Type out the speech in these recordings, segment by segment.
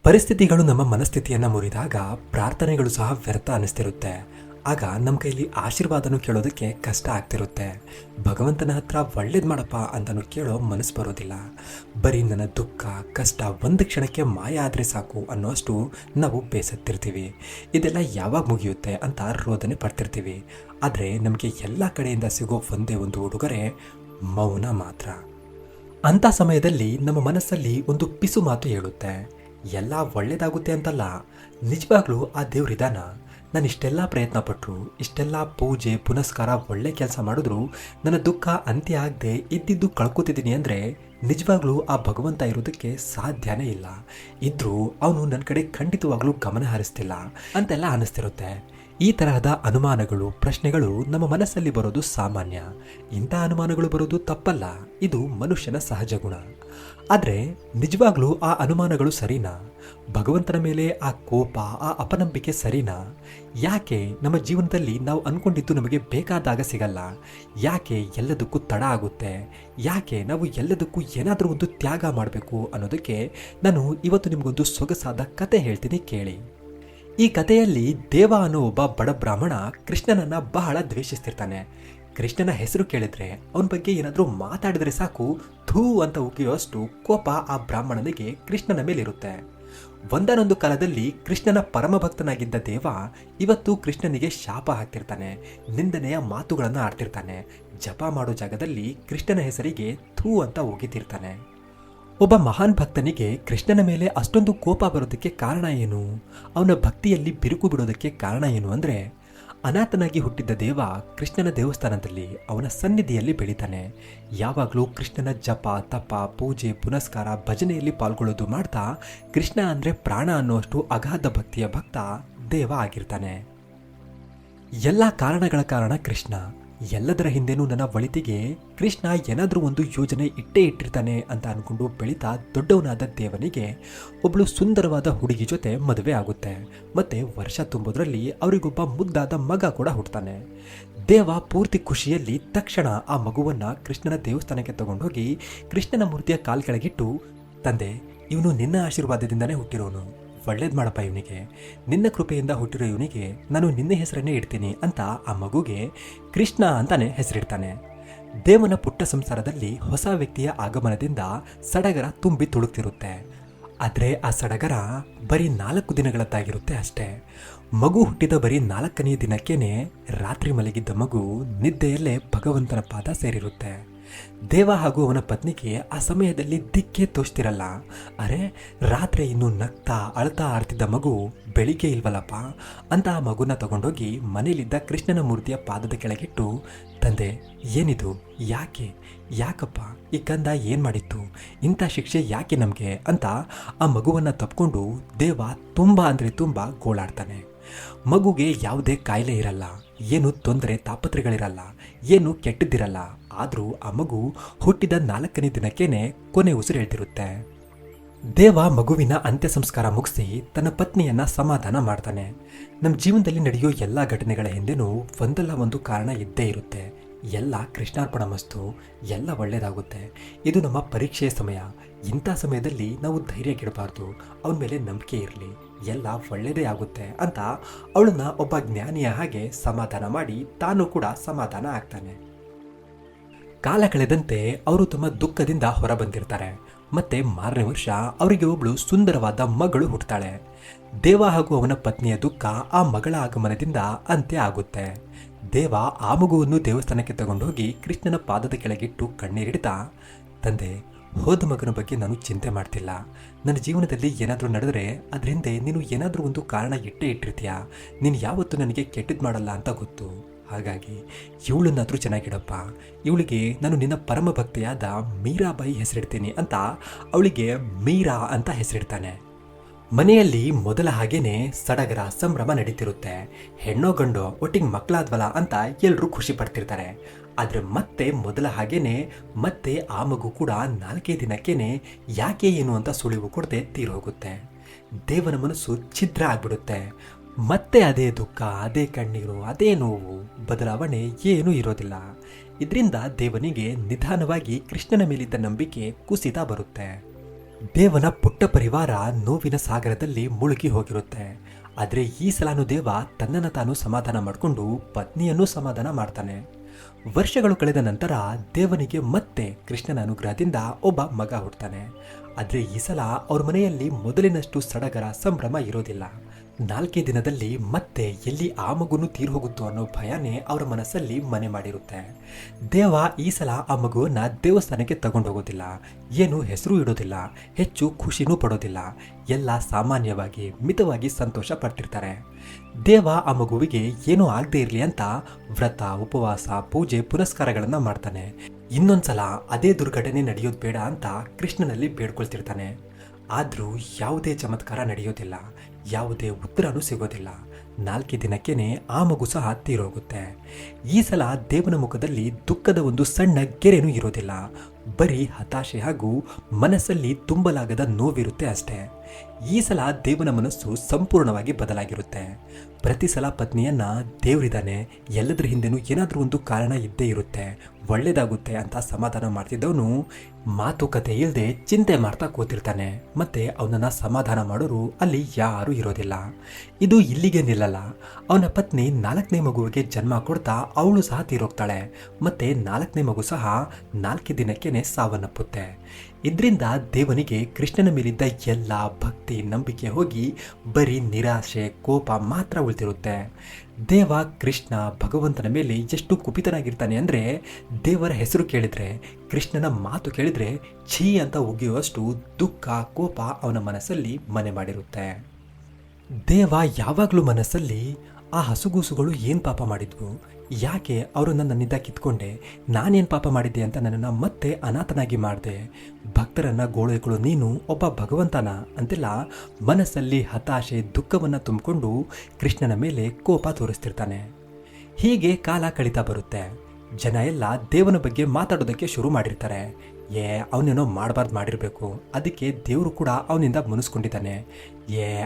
ಪರಿಸ್ಥಿತಿಗಳು ನಮ್ಮ ಮನಸ್ಥಿತಿಯನ್ನು ಮುರಿದಾಗ ಪ್ರಾರ್ಥನೆಗಳು ಸಹ ವ್ಯರ್ಥ ಅನಿಸ್ತಿರುತ್ತೆ. ಆಗ ನಮ್ಮ ಕೈಲಿ ಆಶೀರ್ವಾದನೂ ಕೇಳೋದಕ್ಕೆ ಕಷ್ಟ ಆಗ್ತಿರುತ್ತೆ. ಭಗವಂತನ ಹತ್ರ ಒಳ್ಳೇದು ಮಾಡಪ್ಪ ಅಂತಲೂ ಕೇಳೋ ಮನಸ್ಸು ಬರೋದಿಲ್ಲ. ಬರೀ ನನ್ನ ದುಃಖ ಕಷ್ಟ ಒಂದು ಕ್ಷಣಕ್ಕೆ ಮಾಯ ಆದರೆ ಸಾಕು ಅನ್ನೋಷ್ಟು ನಾವು ಬೇಸತ್ತಿರ್ತೀವಿ. ಇದೆಲ್ಲ ಯಾವಾಗ ಮುಗಿಯುತ್ತೆ ಅಂತ ರೋದನೆ ಪಡ್ತಿರ್ತೀವಿ. ಆದರೆ ನಮಗೆ ಎಲ್ಲ ಕಡೆಯಿಂದ ಸಿಗೋ ಒಂದೇ ಒಂದು ಉಡುಗೊರೆ ಮೌನ ಮಾತ್ರ. ಅಂಥ ಸಮಯದಲ್ಲಿ ನಮ್ಮ ಮನಸ್ಸಲ್ಲಿ ಒಂದು ಪಿಸು ಮಾತು ಹೇಳುತ್ತೆ, ಎಲ್ಲ ಒಳ್ಳೇದಾಗುತ್ತೆ ಅಂತಲ್ಲ, ನಿಜವಾಗ್ಲೂ ಆ ದೇವ್ರಿದಾನ? ನಾನು ಇಷ್ಟೆಲ್ಲ ಪ್ರಯತ್ನ ಪಟ್ಟರು, ಇಷ್ಟೆಲ್ಲ ಪೂಜೆ ಪುನಸ್ಕಾರ ಒಳ್ಳೆ ಕೆಲಸ ಮಾಡಿದ್ರು ನನ್ನ ದುಃಖ ಅಂತ್ಯ ಆಗದೆ ಇದ್ದಿದ್ದು ಕಳ್ಕೊತಿದ್ದೀನಿ ಅಂದರೆ ನಿಜವಾಗ್ಲೂ ಆ ಭಗವಂತ ಇರೋದಕ್ಕೆ ಸಾಧ್ಯನೇ ಇಲ್ಲ. ಇದ್ರೂ ಅವನು ನನ್ನ ಕಡೆ ಖಂಡಿತವಾಗ್ಲೂ ಗಮನ ಹರಿಸ್ತಿಲ್ಲ ಅಂತೆಲ್ಲ ಅನಿಸ್ತಿರುತ್ತೆ. ಈ ತರಹದ ಅನುಮಾನಗಳು ಪ್ರಶ್ನೆಗಳು ನಮ್ಮ ಮನಸ್ಸಲ್ಲಿ ಬರೋದು ಸಾಮಾನ್ಯ. ಇಂಥ ಅನುಮಾನಗಳು ಬರೋದು ತಪ್ಪಲ್ಲ, ಇದು ಮನುಷ್ಯನ ಸಹಜ ಗುಣ. ಆದರೆ ನಿಜವಾಗ್ಲೂ ಆ ಅನುಮಾನಗಳು ಸರಿನಾ? ಭಗವಂತನ ಮೇಲೆ ಆ ಕೋಪ ಆ ಅಪನಂಬಿಕೆ ಸರಿನಾ? ಯಾಕೆ ನಮ್ಮ ಜೀವನದಲ್ಲಿ ನಾವು ಅಂದ್ಕೊಂಡಿದ್ದು ನಮಗೆ ಬೇಕಾದಾಗ ಸಿಗಲ್ಲ? ಯಾಕೆ ಎಲ್ಲದಕ್ಕೂ ತಡ ಆಗುತ್ತೆ? ಯಾಕೆ ನಾವು ಎಲ್ಲದಕ್ಕೂ ಏನಾದರೂ ಒಂದು ತ್ಯಾಗ ಮಾಡಬೇಕು ಅನ್ನೋದಕ್ಕೆ ನಾನು ಇವತ್ತು ನಿಮಗೊಂದು ಸೊಗಸಾದ ಕತೆ ಹೇಳ್ತೀನಿ, ಕೇಳಿ. ಈ ಕಥೆಯಲ್ಲಿ ದೇವ ಅನ್ನೋ ಒಬ್ಬ ಬಡ ಬ್ರಾಹ್ಮಣ ಕೃಷ್ಣನನ್ನ ಬಹಳ ದ್ವೇಷಿಸ್ತಿರ್ತಾನೆ. ಕೃಷ್ಣನ ಹೆಸರು ಕೇಳಿದ್ರೆ ಅವನ ಬಗ್ಗೆ ಏನಾದರೂ ಮಾತಾಡಿದ್ರೆ ಸಾಕು ಥೂ ಅಂತ ಉಗಿಯೋಷ್ಟು ಕೋಪ ಆ ಬ್ರಾಹ್ಮಣನಿಗೆ ಕೃಷ್ಣನ ಮೇಲಿರುತ್ತೆ. ಒಂದನೊಂದು ಕಾಲದಲ್ಲಿ ಕೃಷ್ಣನ ಪರಮಭಕ್ತನಾಗಿದ್ದ ದೇವ ಇವತ್ತು ಕೃಷ್ಣನಿಗೆ ಶಾಪ ಹಾಕ್ತಿರ್ತಾನೆ, ನಿಂದನೆಯ ಮಾತುಗಳನ್ನು ಆಡ್ತಿರ್ತಾನೆ. ಜಪ ಮಾಡೋ ಜಾಗದಲ್ಲಿ ಕೃಷ್ಣನ ಹೆಸರಿಗೆ ಥೂ ಅಂತ ಉಗಿತಿರ್ತಾನೆ. ಒಬ್ಬ ಮಹಾನ್ ಭಕ್ತನಿಗೆ ಕೃಷ್ಣನ ಮೇಲೆ ಅಷ್ಟೊಂದು ಕೋಪ ಬರೋದಕ್ಕೆ ಕಾರಣ ಏನು? ಅವನ ಭಕ್ತಿಯಲ್ಲಿ ಬಿರುಕು ಬಿಡೋದಕ್ಕೆ ಕಾರಣ ಏನು ಅಂದರೆ, ಅನಾಥನಾಗಿ ಹುಟ್ಟಿದ್ದ ದೇವ ಕೃಷ್ಣನ ದೇವಸ್ಥಾನದಲ್ಲಿ ಅವನ ಸನ್ನಿಧಿಯಲ್ಲಿ ಬೆಳೀತಾನೆ. ಯಾವಾಗಲೂ ಕೃಷ್ಣನ ಜಪ ತಪ ಪೂಜೆ ಪುನಸ್ಕಾರ ಭಜನೆಯಲ್ಲಿ ಪಾಲ್ಗೊಳ್ಳೋದು ಮಾಡ್ತಾ ಕೃಷ್ಣ ಅಂದರೆ ಪ್ರಾಣ ಅನ್ನೋಷ್ಟು ಅಗಾಧ ಭಕ್ತಿಯ ಭಕ್ತ ದೇವ ಆಗಿರ್ತಾನೆ. ಎಲ್ಲ ಕಾರಣಗಳ ಕಾರಣ ಕೃಷ್ಣ. ಎಲ್ಲದರ ಹಿಂದೆನೂ ನನ್ನ ಒಳಿತಿಗೆ ಕೃಷ್ಣ ಏನಾದರೂ ಒಂದು ಯೋಜನೆ ಇಟ್ಟೇ ಇಟ್ಟಿರ್ತಾನೆ ಅಂತ ಅನ್ಕೊಂಡು ಬೆಳೀತಾ ದೊಡ್ಡವನಾದ ದೇವನಿಗೆ ಒಬ್ಬಳು ಸುಂದರವಾದ ಹುಡುಗಿ ಜೊತೆ ಮದುವೆ ಆಗುತ್ತೆ. ಮತ್ತೆ ವರ್ಷ ತುಂಬೋದ್ರಲ್ಲಿ ಅವರಿಗೊಬ್ಬ ಮುದ್ದಾದ ಮಗ ಕೂಡ ಹುಟ್ಟುತ್ತಾನೆ. ದೇವ ಪೂರ್ತಿ ಖುಷಿಯಲ್ಲಿ ತಕ್ಷಣ ಆ ಮಗುವನ್ನ ಕೃಷ್ಣನ ದೇವಸ್ಥಾನಕ್ಕೆ ತಗೊಂಡೋಗಿ ಕೃಷ್ಣನ ಮೂರ್ತಿಯ ಕಾಲ್ ಕೆಳಗಿಟ್ಟು, ತಂದೆ, ಇವನು ನಿನ್ನ ಆಶೀರ್ವಾದದಿಂದನೇ ಹುಟ್ಟಿರೋನು, ಒಳ್ಳೇದು ಮಾಡಪ್ಪ ಇವನಿಗೆ, ನಿನ್ನ ಕೃಪೆಯಿಂದ ಹುಟ್ಟಿರೋ ಇವನಿಗೆ ನಾನು ನಿನ್ನ ಹೆಸರನ್ನೇ ಇಡ್ತೀನಿ ಅಂತ ಆ ಮಗುಗೆ ಕೃಷ್ಣ ಅಂತಾನೆ ಹೆಸರಿಡ್ತಾನೆ. ದೇವನ ಪುಟ್ಟ ಸಂಸಾರದಲ್ಲಿ ಹೊಸ ವ್ಯಕ್ತಿಯ ಆಗಮನದಿಂದ ಸಡಗರ ತುಂಬಿ ತುಳುಕ್ತಿರುತ್ತೆ. ಆದರೆ ಆ ಸಡಗರ ಬರೀ 4 ದಿನಗಳದ್ದಾಗಿರುತ್ತೆ ಅಷ್ಟೇ. ಮಗು ಹುಟ್ಟಿದ ಬರೀ 4ನೇ ದಿನಕ್ಕೇನೆ ರಾತ್ರಿ ಮಲಗಿದ್ದ ಮಗು ನಿದ್ದೆಯಲ್ಲೇ ಭಗವಂತನ ಪಾದ ಸೇರಿರುತ್ತೆ. ದೇವ ಹಾಗೂ ಅವನ ಪತ್ನಿಗೆ ಆ ಸಮಯದಲ್ಲಿ ದಿಕ್ಕೇ ತೋಚ್ತಿರಲ್ಲ. ಅರೆ, ರಾತ್ರಿ ಇನ್ನು ನಗ್ತಾ ಅಳ್ತಾ ಆಡ್ತಿದ್ದ ಮಗು ಬೆಳಿಗ್ಗೆ ಇಲ್ವಲ್ಲಪ್ಪ ಅಂತ ಆ ಮಗುನ ತಗೊಂಡೋಗಿ ಮನೇಲಿದ್ದ ಕೃಷ್ಣನ ಮೂರ್ತಿಯ ಪಾದದ ಕೆಳಗಿಟ್ಟು, ತಂದೆ, ಏನಿದು, ಯಾಕಪ್ಪ ಈ ಕಂದ ಏನು ಮಾಡಿತ್ತು, ಇಂಥ ಶಿಕ್ಷೆ ಯಾಕೆ ನಮಗೆ ಅಂತ ಆ ಮಗುವನ್ನು ತಪ್ಕೊಂಡು ದೇವ ತುಂಬ ಅಂದರೆ ತುಂಬ ಗೋಳಾಡ್ತಾನೆ. ಮಗುಗೆ ಯಾವುದೇ ಕಾಯಿಲೆ ಇರಲ್ಲ, ಏನು ತೊಂದರೆ ತಾಪತ್ರೆಗಳಿರಲ್ಲ, ಏನು ಕೆಟ್ಟದ್ದಿರಲ್ಲ. ಆದರೂ ಆ ಮಗು ಹುಟ್ಟಿದ 4ನೇ ದಿನಕ್ಕೇನೆ ಕೊನೆ ಉಸಿರು ಹೇಳ್ತಿರುತ್ತೆ. ದೇವ ಮಗುವಿನ ಅಂತ್ಯ ಸಂಸ್ಕಾರ ಮುಗಿಸಿ ತನ್ನ ಪತ್ನಿಯನ್ನ ಸಮಾಧಾನ ಮಾಡ್ತಾನೆ. ನಮ್ಮ ಜೀವನದಲ್ಲಿ ನಡೆಯೋ ಎಲ್ಲ ಘಟನೆಗಳ ಹಿಂದೆನೂ ಒಂದಲ್ಲ ಒಂದು ಕಾರಣ ಇದ್ದೇ ಇರುತ್ತೆ. ಎಲ್ಲ ಕೃಷ್ಣಾರ್ಪಣ ಮಸ್ತು, ಎಲ್ಲ ಒಳ್ಳೆಯದಾಗುತ್ತೆ, ಇದು ನಮ್ಮ ಪರೀಕ್ಷೆಯ ಸಮಯ, ಇಂಥ ಸಮಯದಲ್ಲಿ ನಾವು ಧೈರ್ಯ ಕೆಡಬಾರ್ದು, ಅವನ ಮೇಲೆ ನಂಬಿಕೆ ಇರಲಿ, ಎಲ್ಲ ಒಳ್ಳೆಯದೇ ಆಗುತ್ತೆ ಅಂತ ಅವಳನ್ನ ಒಬ್ಬ ಜ್ಞಾನಿಯ ಹಾಗೆ ಸಮಾಧಾನ ಮಾಡಿ ತಾನು ಕೂಡ ಸಮಾಧಾನ ಆಗ್ತಾನೆ. ಕಾಲ ಕಳೆದಂತೆ ಅವರು ತಮ್ಮ ದುಃಖದಿಂದ ಹೊರ ಬಂದಿರ್ತಾರೆ. ಮತ್ತೆ ಮಾರನೇ ವರ್ಷ ಅವರಿಗೆ ಒಬ್ಳು ಸುಂದರವಾದ ಮಗಳು ಹುಟ್ಟುತ್ತಾಳೆ. ದೇವ ಹಾಗೂ ಅವನ ಪತ್ನಿಯ ದುಃಖ ಆ ಮಗಳ ಆಗಮನದಿಂದ ಅಂತ್ಯ ಆಗುತ್ತೆ. ದೇವ ಆ ಮಗುವನ್ನು ದೇವಸ್ಥಾನಕ್ಕೆ ತಗೊಂಡೋಗಿ ಕೃಷ್ಣನ ಪಾದದ ಕೆಳಗಿಟ್ಟು ಕಣ್ಣೀರಿಡ್ತಾ, ತಂದೆ, ಹೋದ ಮಗನ ಬಗ್ಗೆ ನಾನು ಚಿಂತೆ ಮಾಡ್ತಿಲ್ಲ. ನನ್ನ ಜೀವನದಲ್ಲಿ ಏನಾದರೂ ನಡೆದರೆ ಅದರಿಂದ ನೀನು ಏನಾದರೂ ಒಂದು ಕಾರಣ ಇಟ್ಟಿರ್ತೀಯ. ನೀನು ಯಾವತ್ತೂ ನನಗೆ ಕೆಟ್ಟದ್ದು ಮಾಡಲ್ಲ ಅಂತ ಗೊತ್ತು. ಹಾಗಾಗಿ ಇವಳನ್ನಾದರೂ ಚೆನ್ನಾಗಿಡಪ್ಪ, ಇವಳಿಗೆ ನಾನು ನಿನ್ನ ಪರಮ ಭಕ್ತೆಯಾದ ಮೀರಾಬಾಯಿ ಹೆಸರಿಡ್ತೀನಿ ಅಂತ ಅವಳಿಗೆ ಮೀರಾ ಅಂತ ಹೆಸರಿಡ್ತಾನೆ. ಮನೆಯಲ್ಲಿ ಮೊದಲ ಹಾಗೇನೆ ಸಡಗರ ಸಂಭ್ರಮ ನಡೀತಿರುತ್ತೆ. ಹೆಣ್ಣೋ ಗಂಡೋ ಒಟ್ಟಿಗೆ ಮಕ್ಕಳಾದ್ವಲ್ಲ ಅಂತ ಎಲ್ಲರೂ ಖುಷಿ ಪಡ್ತಿರ್ತಾರೆ. ಆದರೆ ಮತ್ತೆ ಮೊದಲ ಹಾಗೇನೆ ಮತ್ತೆ ಆ ಮಗು ಕೂಡ 4ನೇ ದಿನಕ್ಕೇನೆ ಯಾಕೆ ಏನು ಅಂತ ಸುಳಿವು ಕೊಡದೆ ತೀರೋಗುತ್ತೆ. ದೇವನ ಮನಸ್ಸು ಛಿದ್ರ ಆಗ್ಬಿಡುತ್ತೆ. ಮತ್ತೆ ಅದೇ ದುಃಖ, ಅದೇ ಕಣ್ಣೀರು, ಅದೇ ನೋವು, ಬದಲಾವಣೆ ಏನೂ ಇರೋದಿಲ್ಲ. ಇದರಿಂದ ದೇವನಿಗೆ ನಿಧಾನವಾಗಿ ಕೃಷ್ಣನ ಮೇಲಿದ್ದ ನಂಬಿಕೆ ಕುಸಿತಾ ಬರುತ್ತೆ. ದೇವನ ಪುಟ್ಟ ಪರಿವಾರ ನೋವಿನ ಸಾಗರದಲ್ಲಿ ಮುಳುಗಿ ಹೋಗಿರುತ್ತೆ. ಆದರೆ ಈ ಸಲಾನು ದೇವ ತನ್ನನ್ನು ತಾನು ಸಮಾಧಾನ ಮಾಡಿಕೊಂಡು ಪತ್ನಿಯನ್ನು ಸಮಾಧಾನ ಮಾಡ್ತಾನೆ. ವರ್ಷಗಳು ಕಳೆದ ನಂತರ ದೇವನಿಗೆ ಮತ್ತೆ ಕೃಷ್ಣನ ಅನುಗ್ರಹದಿಂದ ಒಬ್ಬ ಮಗ ಹುಡ್ತಾನೆ. ಆದರೆ ಈ ಸಲ ಅವ್ರ ಮನೆಯಲ್ಲಿ ಮೊದಲಿನಷ್ಟು ಸಡಗರ ಸಂಭ್ರಮ ಇರೋದಿಲ್ಲ. 4 ದಿನದಲ್ಲಿ ಮತ್ತೆ ಎಲ್ಲಿ ಆ ಮಗುನು ತೀರ್ ಹೋಗುತ್ತೋ ಅನ್ನೋ ಭಯನೇ ಅವರ ಮನಸ್ಸಲ್ಲಿ ಮನೆ ಮಾಡಿರುತ್ತೆ. ದೇವ ಈ ಸಲ ಆ ಮಗುವನ್ನ ದೇವಸ್ಥಾನಕ್ಕೆ ತಗೊಂಡು ಹೋಗೋದಿಲ್ಲ, ಏನು ಹೆಸರು ಇಡೋದಿಲ್ಲ, ಹೆಚ್ಚು ಖುಷಿನೂ ಪಡೋದಿಲ್ಲ. ಎಲ್ಲ ಸಾಮಾನ್ಯವಾಗಿ ಮಿತವಾಗಿ ಸಂತೋಷ ಪಡ್ತಿರ್ತಾರೆ. ದೇವ ಆ ಮಗುವಿಗೆ ಏನೂ ಆಗದೆ ಇರಲಿ ಅಂತ ವ್ರತ, ಉಪವಾಸ, ಪೂಜೆ, ಪುನಸ್ಕಾರಗಳನ್ನ ಮಾಡ್ತಾನೆ. ಇನ್ನೊಂದ್ಸಲ ಅದೇ ದುರ್ಘಟನೆ ನಡೆಯೋದು ಬೇಡ ಅಂತ ಕೃಷ್ಣನಲ್ಲಿ ಬೇಡ್ಕೊಳ್ತಿರ್ತಾನೆ. ಆದರೂ ಯಾವುದೇ ಚಮತ್ಕಾರ ನಡೆಯೋದಿಲ್ಲ, ಯಾವುದೇ ಉತ್ತರನೂ ಸಿಗೋದಿಲ್ಲ. 4 ದಿನಕ್ಕೇನೆ ಆ ಮಗು ಸಹ ತೀರೋಗುತ್ತೆ. ಈ ಸಲ ದೇವನ ಮುಖದಲ್ಲಿ ದುಃಖದ ಒಂದು ಸಣ್ಣ ಗೆರೆನೂ ಇರೋದಿಲ್ಲ. ಬರೀ ಹತಾಶೆ ಹಾಗೂ ಮನಸ್ಸಲ್ಲಿ ತುಂಬಲಾಗದ ನೋವಿರುತ್ತೆ ಅಷ್ಟೇ. ಈ ಸಲ ದೇವನ ಮನಸ್ಸು ಸಂಪೂರ್ಣವಾಗಿ ಬದಲಾಗಿರುತ್ತೆ. ಪ್ರತಿ ಸಲ ಪತ್ನಿಯನ್ನ ದೇವರಿದ್ದಾನೆ, ಎಲ್ಲದರ ಹಿಂದೆನೂ ಏನಾದರೂ ಒಂದು ಕಾರಣ ಇದ್ದೇ ಇರುತ್ತೆ, ಒಳ್ಳೇದಾಗುತ್ತೆ ಅಂತ ಸಮಾಧಾನ ಮಾಡ್ತಿದ್ದವನು ಮಾತುಕತೆ ಇಲ್ಲದೆ ಚಿಂತೆ ಮಾಡ್ತಾ ಕೂತಿರ್ತಾನೆ. ಮತ್ತೆ ಅವನನ್ನ ಸಮಾಧಾನ ಮಾಡೋರು ಅಲ್ಲಿ ಯಾರೂ ಇರೋದಿಲ್ಲ. ಇದು ಇಲ್ಲಿಗೆ ನಿಲ್ಲಲ್ಲ. ಅವನ ಪತ್ನಿ 4ನೇ ಮಗುವಿಗೆ ಜನ್ಮ ಕೊಡ್ತಾ ಅವಳು ಸಹ ತೀರೋಗ್ತಾಳೆ. ಮತ್ತೆ 4ನೇ ಮಗು ಸಹ 4 ದಿನಕ್ಕೇನೆ ಸಾವನ್ನಪ್ಪುತ್ತೆ. ಇದರಿಂದ ದೇವನಿಗೆ ಕೃಷ್ಣನ ಮೇಲಿದ್ದ ಎಲ್ಲ ಭಕ್ತಿ, ನಂಬಿಕೆ ಹೋಗಿ ಬರೀ ನಿರಾಶೆ, ಕೋಪ ಮಾತ್ರ ಉಳಿದಿರುತ್ತೆ. ದೇವ ಕೃಷ್ಣ ಭಗವಂತನ ಮೇಲೆ ಎಷ್ಟು ಕುಪಿತನಾಗಿರ್ತಾನೆ ಅಂದರೆ, ದೇವರ ಹೆಸರು ಕೇಳಿದ್ರೆ, ಕೃಷ್ಣನ ಮಾತು ಕೇಳಿದ್ರೆ ಛೀ ಅಂತ ಉಗಿಯುವಷ್ಟು ದುಃಖ, ಕೋಪ ಅವನ ಮನಸ್ಸಲ್ಲಿ ಮನೆ ಮಾಡಿರುತ್ತೆ. ದೇವ ಯಾವಾಗಲೂ ಮನಸ್ಸಲ್ಲಿ ಆ ಹಸುಗೂಸುಗಳು ಏನು ಪಾಪ ಮಾಡಿದ್ವು, ಯಾಕೆ ಅವರು ನನ್ನಿಂದ ಕಿತ್ಕೊಂಡೆ, ನಾನೇನು ಪಾಪ ಮಾಡಿದ್ದೆ ಅಂತ ನನ್ನನ್ನು ಮತ್ತೆ ಅನಾಥನಾಗಿ ಮಾಡಿದೆ, ಭಕ್ತರನ್ನ ಗೋಳೈಗಳು ನೀನು ಒಬ್ಬ ಭಗವಂತನ ಅಂತೆಲ್ಲ ಮನಸ್ಸಲ್ಲಿ ಹತಾಶೆ, ದುಃಖವನ್ನು ತುಂಬಿಕೊಂಡು ಕೃಷ್ಣನ ಮೇಲೆ ಕೋಪ ತೋರಿಸ್ತಿರ್ತಾನೆ. ಹೀಗೆ ಕಾಲ ಕಳೀತಾ ಬರುತ್ತೆ. ಜನ ಎಲ್ಲ ದೇವನ ಬಗ್ಗೆ ಮಾತಾಡೋದಕ್ಕೆ ಶುರು ಮಾಡಿರ್ತಾರೆ. ಅವನೇನೋ ಮಾಡಬಾರ್ದು ಮಾಡಿರಬೇಕು, ಅದಕ್ಕೆ ದೇವರು ಕೂಡ ಅವನಿಂದ ಮುನಿಸ್ಕೊಂಡಿದ್ದಾನೆ.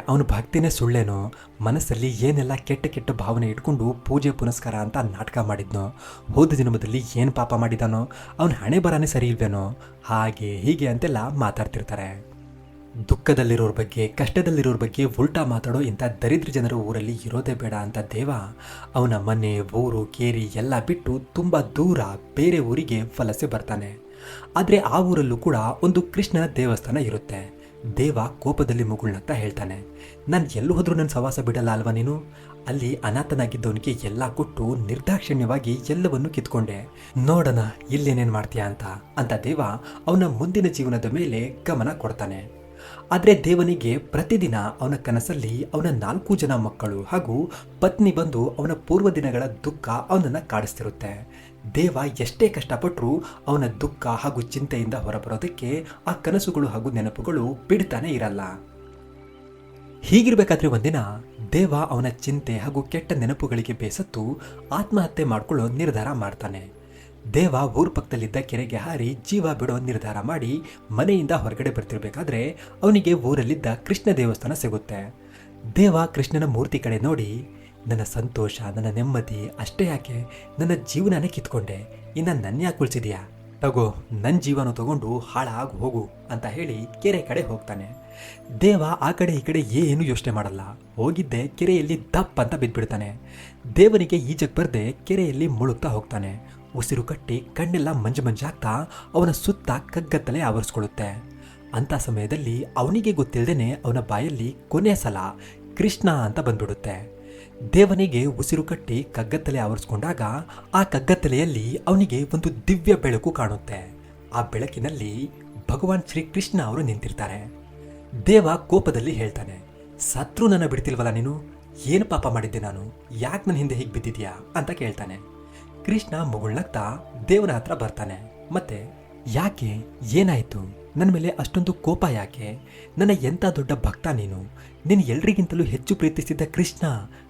ಅವನ ಭಕ್ತಿನೇ ಸುಳ್ಳೇನೋ, ಮನಸ್ಸಲ್ಲಿ ಏನೆಲ್ಲ ಕೆಟ್ಟ ಕೆಟ್ಟ ಭಾವನೆ ಇಟ್ಕೊಂಡು ಪೂಜೆ ಪುನಸ್ಕಾರ ಅಂತ ನಾಟಕ ಮಾಡಿದ್ನೋ, ಹೋದ ಜನ್ಮದಲ್ಲಿ ಏನು ಪಾಪ ಮಾಡಿದಾನೋ, ಅವನ ಹಣೆ ಬರಾನೇ ಸರಿ ಇಲ್ವೇನೋ, ಹಾಗೆ ಹೀಗೆ ಅಂತೆಲ್ಲ ಮಾತಾಡ್ತಿರ್ತಾರೆ. ದುಃಖದಲ್ಲಿರೋರ ಬಗ್ಗೆ, ಕಷ್ಟದಲ್ಲಿರೋರ ಬಗ್ಗೆ ಉಲ್ಟಾ ಮಾತಾಡೋ ಇಂಥ ದರಿದ್ರ ಜನರು ಊರಲ್ಲಿ ಇರೋದೇ ಬೇಡ ಅಂತ ದೇವ ಅವನ ಮನೆ, ಊರು, ಕೇರಿ ಎಲ್ಲ ಬಿಟ್ಟು ತುಂಬ ದೂರ ಬೇರೆ ಊರಿಗೆ ವಲಸೆ ಬರ್ತಾನೆ. ಆದರೆ ಆ ಊರಲ್ಲೂ ಕೂಡ ಒಂದು ಕೃಷ್ಣನ ದೇವಸ್ಥಾನ ಇರುತ್ತೆ. ದೇವ ಕೋಪದಲ್ಲಿ ಮುಗುಳ್ನಂತ ಹೇಳ್ತಾನೆ, ನಾನು ಎಲ್ಲೂ ಹೋದ್ರೂ ನನ್ನ ಸವಾಸ ಬಿಡಲ್ಲ ಅಲ್ವಾ ನೀನು? ಅಲ್ಲಿ ಅನಾಥನಾಗಿದ್ದವನಿಗೆ ಎಲ್ಲ ಕೊಟ್ಟು ನಿರ್ದಾಕ್ಷಿಣ್ಯವಾಗಿ ಎಲ್ಲವನ್ನು ಕಿತ್ಕೊಂಡೆ, ನೋಡೋಣ ಇಲ್ಲೇನೇನು ಮಾಡ್ತೀಯಾ ಅಂತ ದೇವ ಅವನ ಮುಂದಿನ ಜೀವನದ ಮೇಲೆ ಗಮನ ಕೊಡ್ತಾನೆ. ಆದರೆ ದೇವನಿಗೆ ಪ್ರತಿದಿನ ಅವನ ಕನಸಲ್ಲಿ ಅವನ 4 ಜನ ಮಕ್ಕಳು ಹಾಗೂ ಪತ್ನಿ ಬಂದು ಅವನ ಪೂರ್ವ ದಿನಗಳ ದುಃಖ ಅವನನ್ನು ಕಾಡಿಸ್ತಿರುತ್ತೆ. ದೇವ ಎಷ್ಟೇ ಕಷ್ಟಪಟ್ಟರೂ ಅವನ ದುಃಖ ಹಾಗೂ ಚಿಂತೆಯಿಂದ ಹೊರಬರೋದಕ್ಕೆ ಆ ಕನಸುಗಳು ಹಾಗೂ ನೆನಪುಗಳು ಬಿಡ್ತಾನೆ ಇರಲ್ಲ. ಹೀಗಿರ್ಬೇಕಾದ್ರೆ ಒಂದಿನ ದೇವ ಅವನ ಚಿಂತೆ ಹಾಗೂ ಕೆಟ್ಟ ನೆನಪುಗಳಿಗೆ ಬೇಸತ್ತು ಆತ್ಮಹತ್ಯೆ ಮಾಡಿಕೊಳ್ಳೋ ನಿರ್ಧಾರ ಮಾಡ್ತಾನೆ. ದೇವ ಊರ ಪಕ್ಕದಲ್ಲಿದ್ದ ಕೆರೆಗೆ ಹಾರಿ ಜೀವ ಬಿಡೋ ನಿರ್ಧಾರ ಮಾಡಿ ಮನೆಯಿಂದ ಹೊರಗಡೆ ಬರ್ತಿರ್ಬೇಕಾದ್ರೆ ಅವನಿಗೆ ಊರಲ್ಲಿದ್ದ ಕೃಷ್ಣ ದೇವಸ್ಥಾನ ಸಿಗುತ್ತೆ. ದೇವ ಕೃಷ್ಣನ ಮೂರ್ತಿ ಕಡೆ ನೋಡಿ, ನನ್ನ ಸಂತೋಷ, ನನ್ನ ನೆಮ್ಮದಿ ಅಷ್ಟೇ ಯಾಕೆ, ನನ್ನ ಜೀವನನೇ ಕಿತ್ಕೊಂಡೆ, ಇನ್ನು ನನ್ನ ಯಾಕೆ ಉಳಿಸಿದ್ಯಾ, ತಗೋ ನನ್ನ ಜೀವನ ತಗೊಂಡು ಹಾಳಾಗಿ ಹೋಗು ಅಂತ ಹೇಳಿ ಕೆರೆ ಕಡೆ ಹೋಗ್ತಾನೆ. ದೇವ ಆ ಕಡೆ ಈ ಕಡೆ ಏನು ಯೋಚನೆ ಮಾಡಲ್ಲ, ಹೋಗಿದ್ದೆ ಕೆರೆಯಲ್ಲಿ ದಪ್ಪ ಅಂತ ಬಿದ್ದುಬಿಡ್ತಾನೆ. ದೇವನಿಗೆ ಈಜಕ್ಕೆ ಬರದೆ ಕೆರೆಯಲ್ಲಿ ಮುಳುಗ್ತಾ ಹೋಗ್ತಾನೆ. ಉಸಿರು ಕಟ್ಟಿ ಕಣ್ಣೆಲ್ಲ ಮಂಜು ಮಂಜಾಗ್ತಾ ಅವನ ಸುತ್ತ ಕಗ್ಗತ್ತಲೆ ಆವರಿಸ್ಕೊಳ್ಳುತ್ತೆ. ಅಂಥ ಸಮಯದಲ್ಲಿ ಅವನಿಗೆ ಗೊತ್ತಿಲ್ಲದೇನೆ ಅವನ ಬಾಯಲ್ಲಿ ಕೊನೆಯ ಸಲ ಕೃಷ್ಣ ಅಂತ ಬಂದ್ಬಿಡುತ್ತೆ. ದೇವನಿಗೆ ಉಸಿರು ಕಟ್ಟಿ ಕಗ್ಗತ್ತಲೆ ಆವರಿಸ್ಕೊಂಡಾಗ ಆ ಕಗ್ಗತ್ತಲೆಯಲ್ಲಿ ಅವನಿಗೆ ಒಂದು ದಿವ್ಯ ಬೆಳಕು ಕಾಣುತ್ತೆ. ಆ ಬೆಳಕಿನಲ್ಲಿ ಭಗವಾನ್ ಶ್ರೀ ಕೃಷ್ಣ ಅವರು ನಿಂತಿರ್ತಾರೆ. ದೇವ ಕೋಪದಲ್ಲಿ ಹೇಳ್ತಾನೆ, ಸತ್ರು ನನ್ನ ಬಿಡ್ತಿಲ್ವಲ್ಲ ನೀನು, ಏನು ಪಾಪ ಮಾಡಿದ್ದೆ ನಾನು, ಯಾಕೆ ನನ್ನ ಹಿಂದೆ ಹೀಗೆ ಬಿದ್ದಿದ್ಯಾ ಅಂತ ಕೇಳ್ತಾನೆ. ಕೃಷ್ಣ ಮುಗುಳ್ನಗ್ತಾ ದೇವನ ಹತ್ರ ಬರ್ತಾನೆ. ಮತ್ತೆ ಯಾಕೆ, ಏನಾಯ್ತು, ನನ್ನ ಮೇಲೆ ಅಷ್ಟೊಂದು ಕೋಪ ಯಾಕೆ, ನನ್ನ ಎಂಥ ದೊಡ್ಡ ಭಕ್ತ ನೀನು, ನೀನು ಎಲ್ರಿಗಿಂತಲೂ ಹೆಚ್ಚು ಪ್ರೀತಿಸಿದ್ದ ಕೃಷ್ಣ,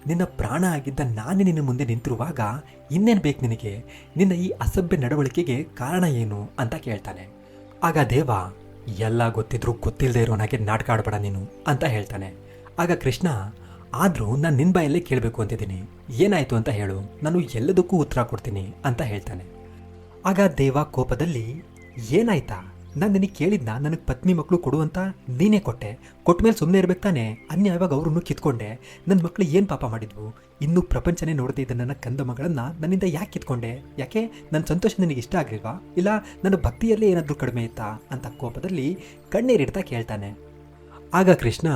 ನಿನ್ನ ಪ್ರಾಣ ಆಗಿದ್ದ ನಾನೇ ನಿನ್ನ ಮುಂದೆ ನಿಂತಿರುವಾಗ ಇನ್ನೇನು ಬೇಕು ನಿನಗೆ, ನಿನ್ನ ಈ ಅಸಭ್ಯ ನಡವಳಿಕೆಗೆ ಕಾರಣ ಏನು ಅಂತ ಕೇಳ್ತಾನೆ. ಆಗ ದೇವ, ಎಲ್ಲ ಗೊತ್ತಿದ್ರೂ ಗೊತ್ತಿಲ್ಲದೆ ಇರೋನಾಗೆ ನಾಟಕ ಆಡಬೇಡ ನೀನು ಅಂತ ಹೇಳ್ತಾನೆ. ಆಗ ಕೃಷ್ಣ, ಆದರೂ ನಾನು ನಿನ್ನ ಬಾಯಲ್ಲೇ ಕೇಳಬೇಕು ಅಂತಿದ್ದೀನಿ, ಏನಾಯಿತು ಅಂತ ಹೇಳು, ನಾನು ಎಲ್ಲದಕ್ಕೂ ಉತ್ತರ ಕೊಡ್ತೀನಿ ಅಂತ ಹೇಳ್ತಾನೆ. ಆಗ ದೇವ ಕೋಪದಲ್ಲಿ, ಏನಾಯ್ತಾ, ನಾನು ನಿನಗೆ ಕೇಳಿದ್ನ ನನಗೆ ಪತ್ನಿ ಮಕ್ಕಳು ಕೊಡು ಅಂತ, ನೀನೇ ಕೊಟ್ಟೆ. ಕೊಟ್ಟ ಸುಮ್ಮನೆ ಇರ್ಬೇಕು ತಾನೆ, ಅನ್ಯಾಯವಾಗ ಅವ್ರನ್ನು ಕಿತ್ಕೊಂಡೆ. ನನ್ನ ಮಕ್ಕಳು ಏನು ಪಾಪ ಮಾಡಿದ್ವು? ಇನ್ನೂ ಪ್ರಪಂಚನೇ ನೋಡದೇ ಇದ್ದ ನನ್ನ ಕಂದ ಮಗಳನ್ನು ನನ್ನಿಂದ ಯಾಕೆ ಕಿತ್ಕೊಂಡೆ? ಯಾಕೆ ನನ್ನ ಸಂತೋಷ ನಿನಗೆ ಇಷ್ಟ ಆಗಲಿಲ್ವಾ? ಇಲ್ಲ ನನ್ನ ಭಕ್ತಿಯಲ್ಲೇ ಏನಾದರೂ ಕಡಿಮೆ ಇತ್ತಾ ಅಂತ ಕೋಪದಲ್ಲಿ ಕಣ್ಣೀರಿಡ್ತಾ ಕೇಳ್ತಾನೆ. ಆಗ ಕೃಷ್ಣ,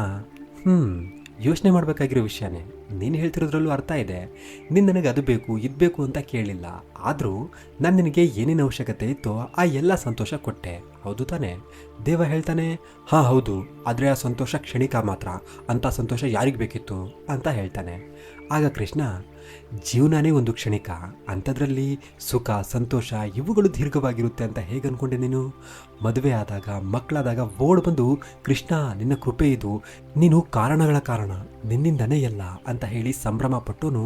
ಯೋಚನೆ ಮಾಡಬೇಕಾಗಿರೋ ವಿಷಯನೇ, ನೀನು ಹೇಳ್ತಿರೋದ್ರಲ್ಲೂ ಅರ್ಥ ಇದೆ. ನೀನು ನನಗೆ ಅದು ಬೇಕು ಇದು ಬೇಕು ಅಂತ ಕೇಳಿಲ್ಲ, ಆದರೂ ನಾನು ನಿನಗೆ ಏನೇನು ಅವಶ್ಯಕತೆ ಇತ್ತೋ ಆ ಎಲ್ಲ ಸಂತೋಷ ಕೊಟ್ಟೆ, ಹೌದು ತಾನೇ? ದೇವ ಹೇಳ್ತಾನೆ, ಹಾಂ ಹೌದು, ಆದರೆ ಆ ಸಂತೋಷ ಕ್ಷಣಿಕ ಮಾತ್ರ, ಅಂಥ ಸಂತೋಷ ಯಾರಿಗೆ ಬೇಕಿತ್ತು ಅಂತ ಹೇಳ್ತಾನೆ. ಆಗ ಕೃಷ್ಣ, ಜೀವನನೇ ಒಂದು ಕ್ಷಣಿಕ, ಅಂಥದ್ರಲ್ಲಿ ಸುಖ ಸಂತೋಷ ಇವುಗಳು ದೀರ್ಘವಾಗಿರುತ್ತೆ ಅಂತ ಹೇಗೆ ಅಂದ್ಕೊಂಡೆ ನೀನು? ಮದುವೆ ಆದಾಗ ಮಕ್ಕಳಾದಾಗ ಓಡ್ ಬಂದು ಕೃಷ್ಣ ನಿನ್ನ ಕೃಪೆ ಇದು, ನೀನು ಕಾರಣಗಳ ಕಾರಣ, ನಿನ್ನಿಂದನೇ ಎಲ್ಲ ಅಂತ ಹೇಳಿ ಸಂಭ್ರಮ ಪಟ್ಟುನು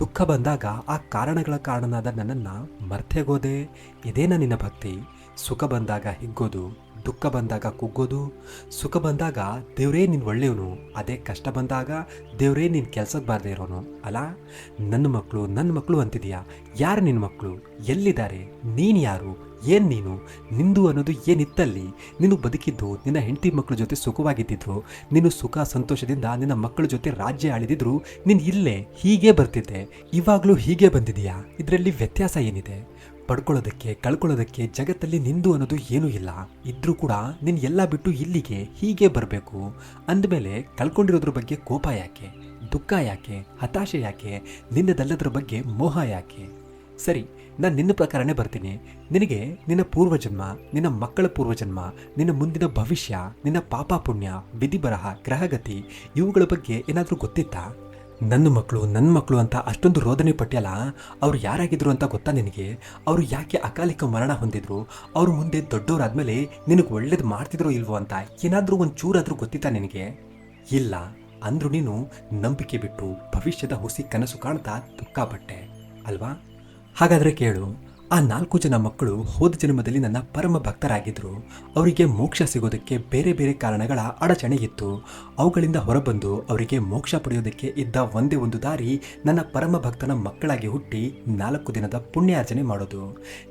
ದುಃಖ ಬಂದಾಗ ಆ ಕಾರಣಗಳ ಕಾರಣನಾದ ನನ್ನನ್ನು ಮರ್ತೇಗೋದೆ. ಇದೇನ ನಿನ್ನ ಭಕ್ತಿ? ಸುಖ ಬಂದಾಗ ಹಿಗ್ಗೋದು, ದುಃಖ ಬಂದಾಗ ಕುಗ್ಗೋದು. ಸುಖ ಬಂದಾಗ ದೇವರೇ ನೀನು ಒಳ್ಳೆಯವನು, ಅದೇ ಕಷ್ಟ ಬಂದಾಗ ದೇವರೇ ನೀನು ಕೆಲ್ಸಕ್ಕೆ ಬಾರದೇ ಇರೋನು ಅಲ್ಲ? ನನ್ನ ಮಕ್ಕಳು ಅಂತಿದೀಯಾ? ಯಾರು ನಿನ್ನ ಮಕ್ಕಳು? ಎಲ್ಲಿದ್ದಾರೆ? ನೀನು ಯಾರು? ಏನು ನೀನು? ನಿಂದು ಅನ್ನೋದು ಏನಿತ್ತಲ್ಲಿ? ನೀನು ಬದುಕಿದ್ದು ನಿನ್ನ ಹೆಂಡತಿ ಮಕ್ಕಳ ಜೊತೆ ಸುಖವಾಗಿದ್ದಿದ್ರು, ನೀನು ಸುಖ ಸಂತೋಷದಿಂದ ನಿನ್ನ ಮಕ್ಕಳ ಜೊತೆ ರಾಜ್ಯ ಆಳಿದಿದ್ರು, ನೀನು ಇಲ್ಲೇ ಹೀಗೆ ಬರ್ತಿದ್ದೆ, ಇವಾಗಲೂ ಹೀಗೆ ಬಂದಿದೀಯಾ? ಇದರಲ್ಲಿ ವ್ಯತ್ಯಾಸ ಏನಿದೆ? ಪಡ್ಕೊಳ್ಳೋದಕ್ಕೆ ಕಳ್ಕೊಳ್ಳೋದಕ್ಕೆ ಜಗತ್ತಲ್ಲಿ ನಿಂದು ಅನ್ನೋದು ಏನೂ ಇಲ್ಲ, ಇದ್ರೂ ಕೂಡ ನೀನು ಎಲ್ಲ ಬಿಟ್ಟು ಇಲ್ಲಿಗೆ ಹೀಗೆ ಬರಬೇಕು ಅಂದಮೇಲೆ ಕಳ್ಕೊಂಡಿರೋದ್ರ ಬಗ್ಗೆ ಕೋಪ ಯಾಕೆ? ದುಃಖ ಯಾಕೆ? ಹತಾಶೆ ಯಾಕೆ? ನಿನ್ನದಲ್ಲದ್ರ ಬಗ್ಗೆ ಮೋಹ ಯಾಕೆ? ಸರಿ, ನಾನು ನಿನ್ನ ಪ್ರಕಾರನೇ ಬರ್ತೀನಿ. ನಿನಗೆ ನಿನ್ನ ಪೂರ್ವಜನ್ಮ, ನಿನ್ನ ಮಕ್ಕಳ ಪೂರ್ವಜನ್ಮ, ನಿನ್ನ ಮುಂದಿನ ಭವಿಷ್ಯ, ನಿನ್ನ ಪಾಪ ಪುಣ್ಯ, ವಿಧಿ ಬರಹ, ಗ್ರಹಗತಿ ಇವುಗಳ ಬಗ್ಗೆ ಏನಾದರೂ ಗೊತ್ತಿತ್ತಾ? ನನ್ನ ಮಕ್ಕಳು ಅಂತ ಅಷ್ಟೊಂದು ರೋದನೆ ಪಟ್ಯಲ್ಲ, ಅವ್ರು ಯಾರಾಗಿದ್ರು ಅಂತ ಗೊತ್ತಾ ನಿನಗೆ? ಅವರು ಯಾಕೆ ಅಕಾಲಿಕ ಮರಣ ಹೊಂದಿದ್ರು? ಅವರು ಮುಂದೆ ದೊಡ್ಡವರಾದ್ಮೇಲೆ ನಿನಗೆ ಒಳ್ಳೇದು ಮಾಡ್ತಿದ್ರೋ ಇಲ್ವೋ ಅಂತ ಏನಾದರೂ ಒಂದು ಚೂರಾದರೂ ಗೊತ್ತಿತ್ತಾ ನಿನಗೆ? ಇಲ್ಲ ಅಂದ್ರೂ ನೀನು ನಂಬಿಕೆ ಬಿಟ್ಟು ಭವಿಷ್ಯದ ಹುಸಿ ಕನಸು ಕಾಣ್ತಾ ದುಃಖಪಟ್ಟೆ ಅಲ್ವಾ? ಹಾಗಾದರೆ ಕೇಳು, ಆ 4 ಜನ ಮಕ್ಕಳು ಹೋದ ಜನ್ಮದಲ್ಲಿ ನನ್ನ ಪರಮ ಭಕ್ತರಾಗಿದ್ದರು. ಅವರಿಗೆ ಮೋಕ್ಷ ಸಿಗೋದಕ್ಕೆ ಬೇರೆ ಬೇರೆ ಕಾರಣಗಳ ಅಡಚಣೆ ಇತ್ತು. ಅವುಗಳಿಂದ ಹೊರಬಂದು ಅವರಿಗೆ ಮೋಕ್ಷ ಪಡೆಯೋದಕ್ಕೆ ಇದ್ದ ಒಂದೇ ಒಂದು ದಾರಿ ನನ್ನ ಪರಮ ಭಕ್ತನ ಮಕ್ಕಳಾಗಿ ಹುಟ್ಟಿ 4 ದಿನದ ಪುಣ್ಯಾರ್ಜನೆ ಮಾಡೋದು.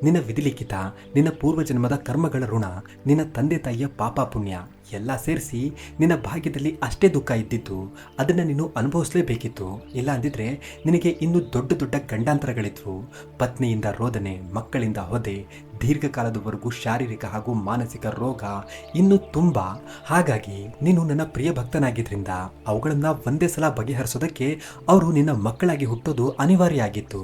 ನಿನ್ನ ವಿಧಿಲಿಖಿತ, ನಿನ್ನ ಪೂರ್ವಜನ್ಮದ ಕರ್ಮಗಳ ಋಣ, ನಿನ್ನ ತಂದೆ ತಾಯಿಯ ಪಾಪ ಪುಣ್ಯ ಎಲ್ಲ ಸೇರಿಸಿ ನಿನ್ನ ಭಾಗ್ಯದಲ್ಲಿ ಅಷ್ಟೇ ದುಃಖ ಇದ್ದಿತ್ತು. ಅದನ್ನು ನೀನು ಅನುಭವಿಸಲೇಬೇಕಿತ್ತು. ಇಲ್ಲ ಅಂದಿದ್ರೆ ನಿನಗೆ ಇನ್ನೂ ದೊಡ್ಡ ದೊಡ್ಡ ಗಂಡಾಂತರಗಳಿದ್ವು. ಪತ್ನಿಯಿಂದ ರೋದನೆ, ಮಕ್ಕಳಿಂದ ಹೊದೆ, ದೀರ್ಘಕಾಲದವರೆಗೂ ಶಾರೀರಿಕ ಹಾಗೂ ಮಾನಸಿಕ ರೋಗ ಇನ್ನೂ ತುಂಬ. ಹಾಗಾಗಿ ನೀನು ನನ್ನ ಪ್ರಿಯ ಭಕ್ತನಾಗಿದ್ರಿಂದ ಅವುಗಳನ್ನು ಒಂದೇ ಸಲ ಬಗೆಹರಿಸೋದಕ್ಕೆ ಅವರು ನಿನ್ನ ಮಕ್ಕಳಾಗಿ ಹುಟ್ಟೋದು ಅನಿವಾರ್ಯ ಆಗಿತ್ತು.